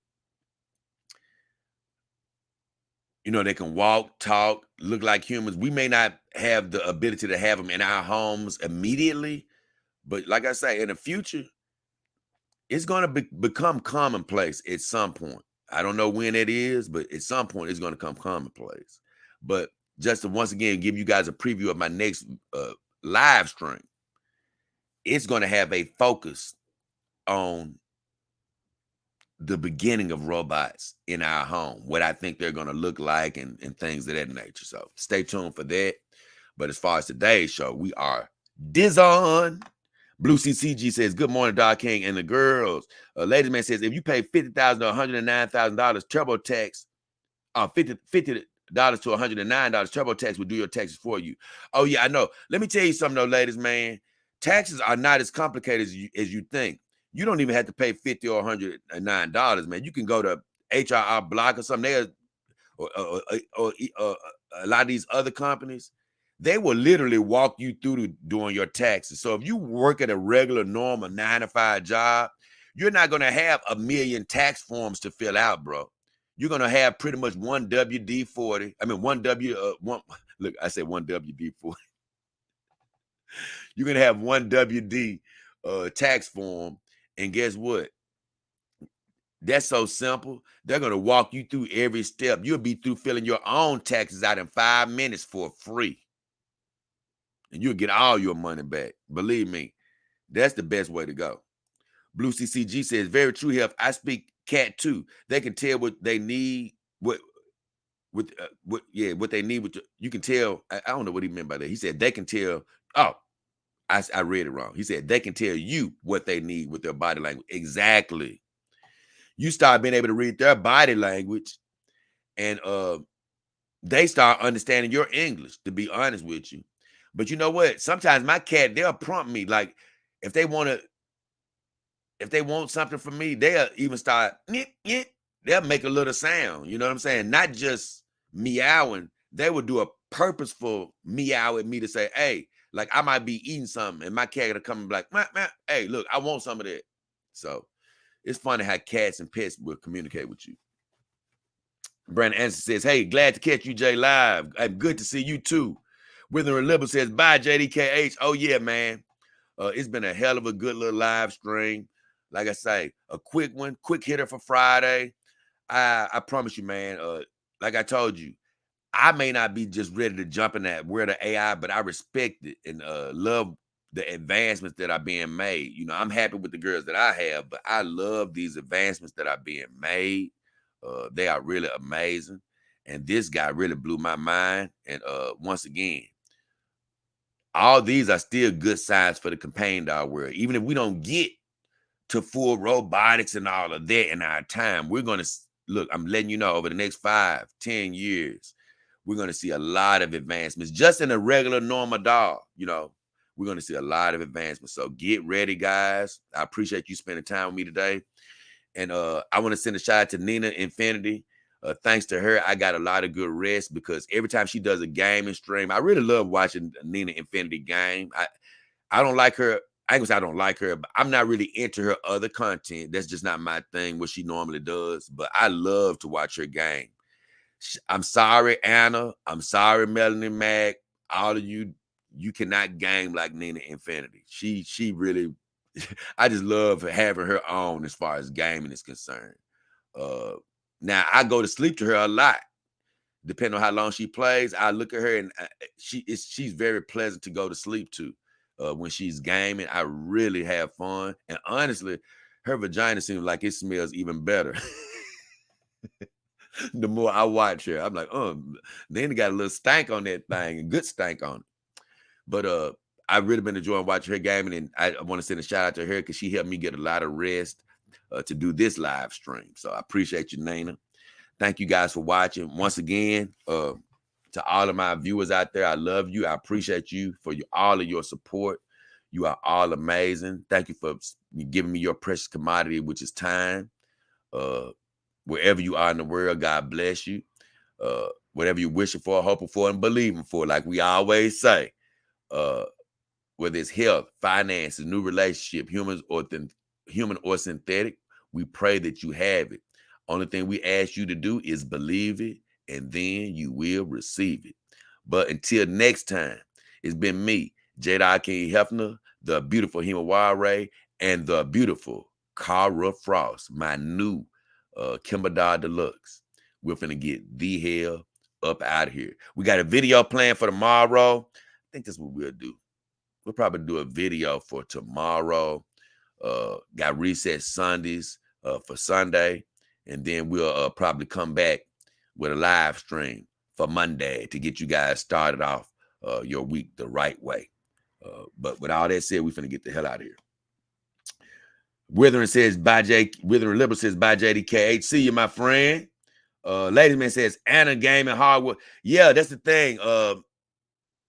you know, they can walk, talk, look like humans. We may not have the ability to have them in our homes immediately, but like I say, in the future, it's going to become commonplace at some point. I don't know when it is, but at some point, it's going to come commonplace. But just to once again give you guys a preview of my next live stream, it's going to have a focus on the beginning of robots in our home, what I think they're going to look like and things of that nature. So stay tuned for that. But as far as today's show, we are on. Blue CCG says, good morning, Dog King and the girls. Ladies Man says, if you pay $50,000 to $109,000 TurboTax, $50 to $109, TurboTax will do your taxes for you. Oh, yeah, I know. Let me tell you something, though, ladies, man. Taxes are not as complicated as you think. You don't even have to pay $50 or $109, man. You can go to HRR Block or something. Or a lot of these other companies, they will literally walk you through doing your taxes. So if you work at a regular, normal 9-to-5 job, you're not going to have a million tax forms to fill out, bro. You're going to have pretty much one WD-40. I mean, one WD-40. You're going to have one WD tax form. And guess what? That's so simple. They're going to walk you through every step. You'll be through filling your own taxes out in 5 minutes for free. And you'll get all your money back. Believe me, that's the best way to go. Blue CCG says, very true, Health. I speak cat too. They can tell what they need, what they need. You can tell. I don't know what he meant by that. He said they can tell. Oh, I read it wrong. He said they can tell you what they need with their body language. Exactly. You start being able to read their body language, and they start understanding your English, to be honest with you. But you know what? Sometimes my cat, they'll prompt me. Like if they want something from me, they'll even start, they'll make a little sound. You know what I'm saying? Not just meowing. They will do a purposeful meow at me to say, hey, like I might be eating something and my cat will come and be like, hey, look, I want some of that. So it's funny how cats and pets will communicate with you. Brandon Anderson says, hey, glad to catch you, Jay, live. I'm good to see you too. Wither and Liberal says, bye, JDKH. Oh, yeah, man. It's been a hell of a good little live stream. Like I say, a quick one, quick hitter for Friday. I promise you, man, like I told you, I may not be just ready to jump in that where the AI, but I respect it and love the advancements that are being made. You know, I'm happy with the girls that I have, but I love these advancements that are being made. They are really amazing. And this guy really blew my mind. And once again, all these are still good signs for the companion dog world. Even if we don't get to full robotics and all of that in our time, we're going to, look, I'm letting you know, over the next 5-10 years, we're going to see a lot of advancements just in a regular normal dog. You know, we're going to see a lot of advancement. So get ready, guys. I appreciate you spending time with me today. And I want to send a shout out to Nina Infinity. Thanks to her, I got a lot of good rest because every time she does a gaming stream, I really love watching Nina Infinity game. I don't like her. I ain't gonna say I don't like her, but I'm not really into her other content. That's just not my thing, what she normally does. But I love to watch her game. I'm sorry, Anna. I'm sorry, Melanie Mac. All of you, you cannot game like Nina Infinity. She really, I just love having her on as far as gaming is concerned. Now I go to sleep to her a lot. Depending on how long she plays, I look at her and she's very pleasant to go to sleep to. When she's gaming, I really have fun. And honestly, her vagina seems like it smells even better. The more I watch her, I'm like, then it got a little stank on that thing, a good stank on it. But I've really been enjoying watching her gaming, and I want to send a shout out to her because she helped me get a lot of rest to do this live stream. So I appreciate you, Nina. Thank you guys for watching. Once again, to all of my viewers out there, I love you. I appreciate you for all of your support. You are all amazing. Thank you for giving me your precious commodity, which is time. Wherever you are in the world, God bless you. Whatever you're wishing for, hoping for, and believing for, like we always say, whether it's health, finances, new relationship, human or synthetic, we pray that you have it. Only thing we ask you to do is believe it, and then you will receive it. But until next time, it's been me, JayDollKingHefner, the beautiful Himawari, and the beautiful Cara Frost, my new Kimberdahl Deluxe. We're finna get the hell up out of here. We got a video planned for tomorrow. I think that's what we'll do. We'll probably do a video for tomorrow. Got reset Sundays for Sunday. And then we'll probably come back with a live stream for Monday to get you guys started off your week the right way. But with all that said, we're finna get the hell out of here. Withering says, bye, Withering Liberal says, bye, JDKH. See you, my friend. Ladies Man says, Anna Gaming Hardwood. Yeah, that's the thing.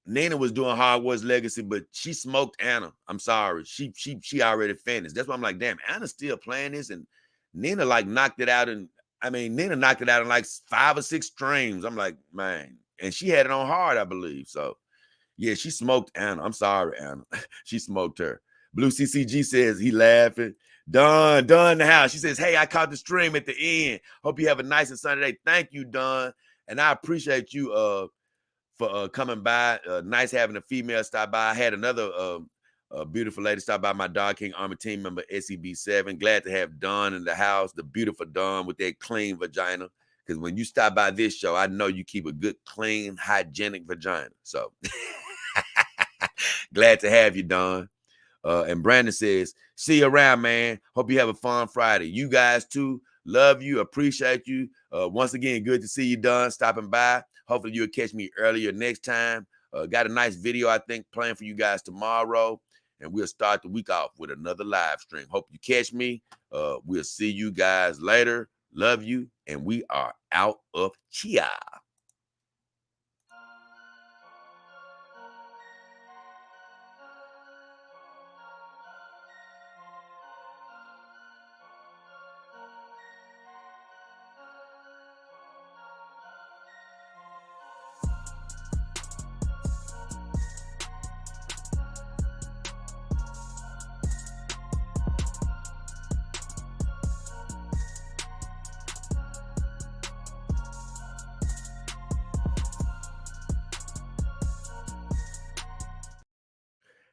Nina was doing Hardwood's Legacy, but she smoked Anna. I'm sorry. She already finished. That's why I'm like, damn, Anna's still playing this, and Nina knocked it out in like 5 or 6 streams. I'm like, man. And she had it on hard, I believe. So, yeah, she smoked Anna. I'm sorry, Anna. She smoked her. Blue CCG says he laughing. Dawn in the house. She says, hey, I caught the stream at the end. Hope you have a nice and sunny day. Thank you, Dawn. And I appreciate you for coming by. Nice having a female stop by. I had another beautiful lady stop by, my Dog King Army team member, SEB7. Glad to have Dawn in the house, the beautiful Dawn with that clean vagina. Because when you stop by this show, I know you keep a good, clean, hygienic vagina. So glad to have you, Dawn. And Brandon says, see you around, man. Hope you have a fun Friday. You guys too. Love you. Appreciate you. Once again, good to see you, Dawn, stopping by. Hopefully you'll catch me earlier next time. Got a nice video, I think, planned for you guys tomorrow. And we'll start the week off with another live stream. Hope you catch me. We'll see you guys later. Love you. And we are out of Chia.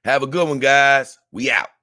Have a good one, guys. We out.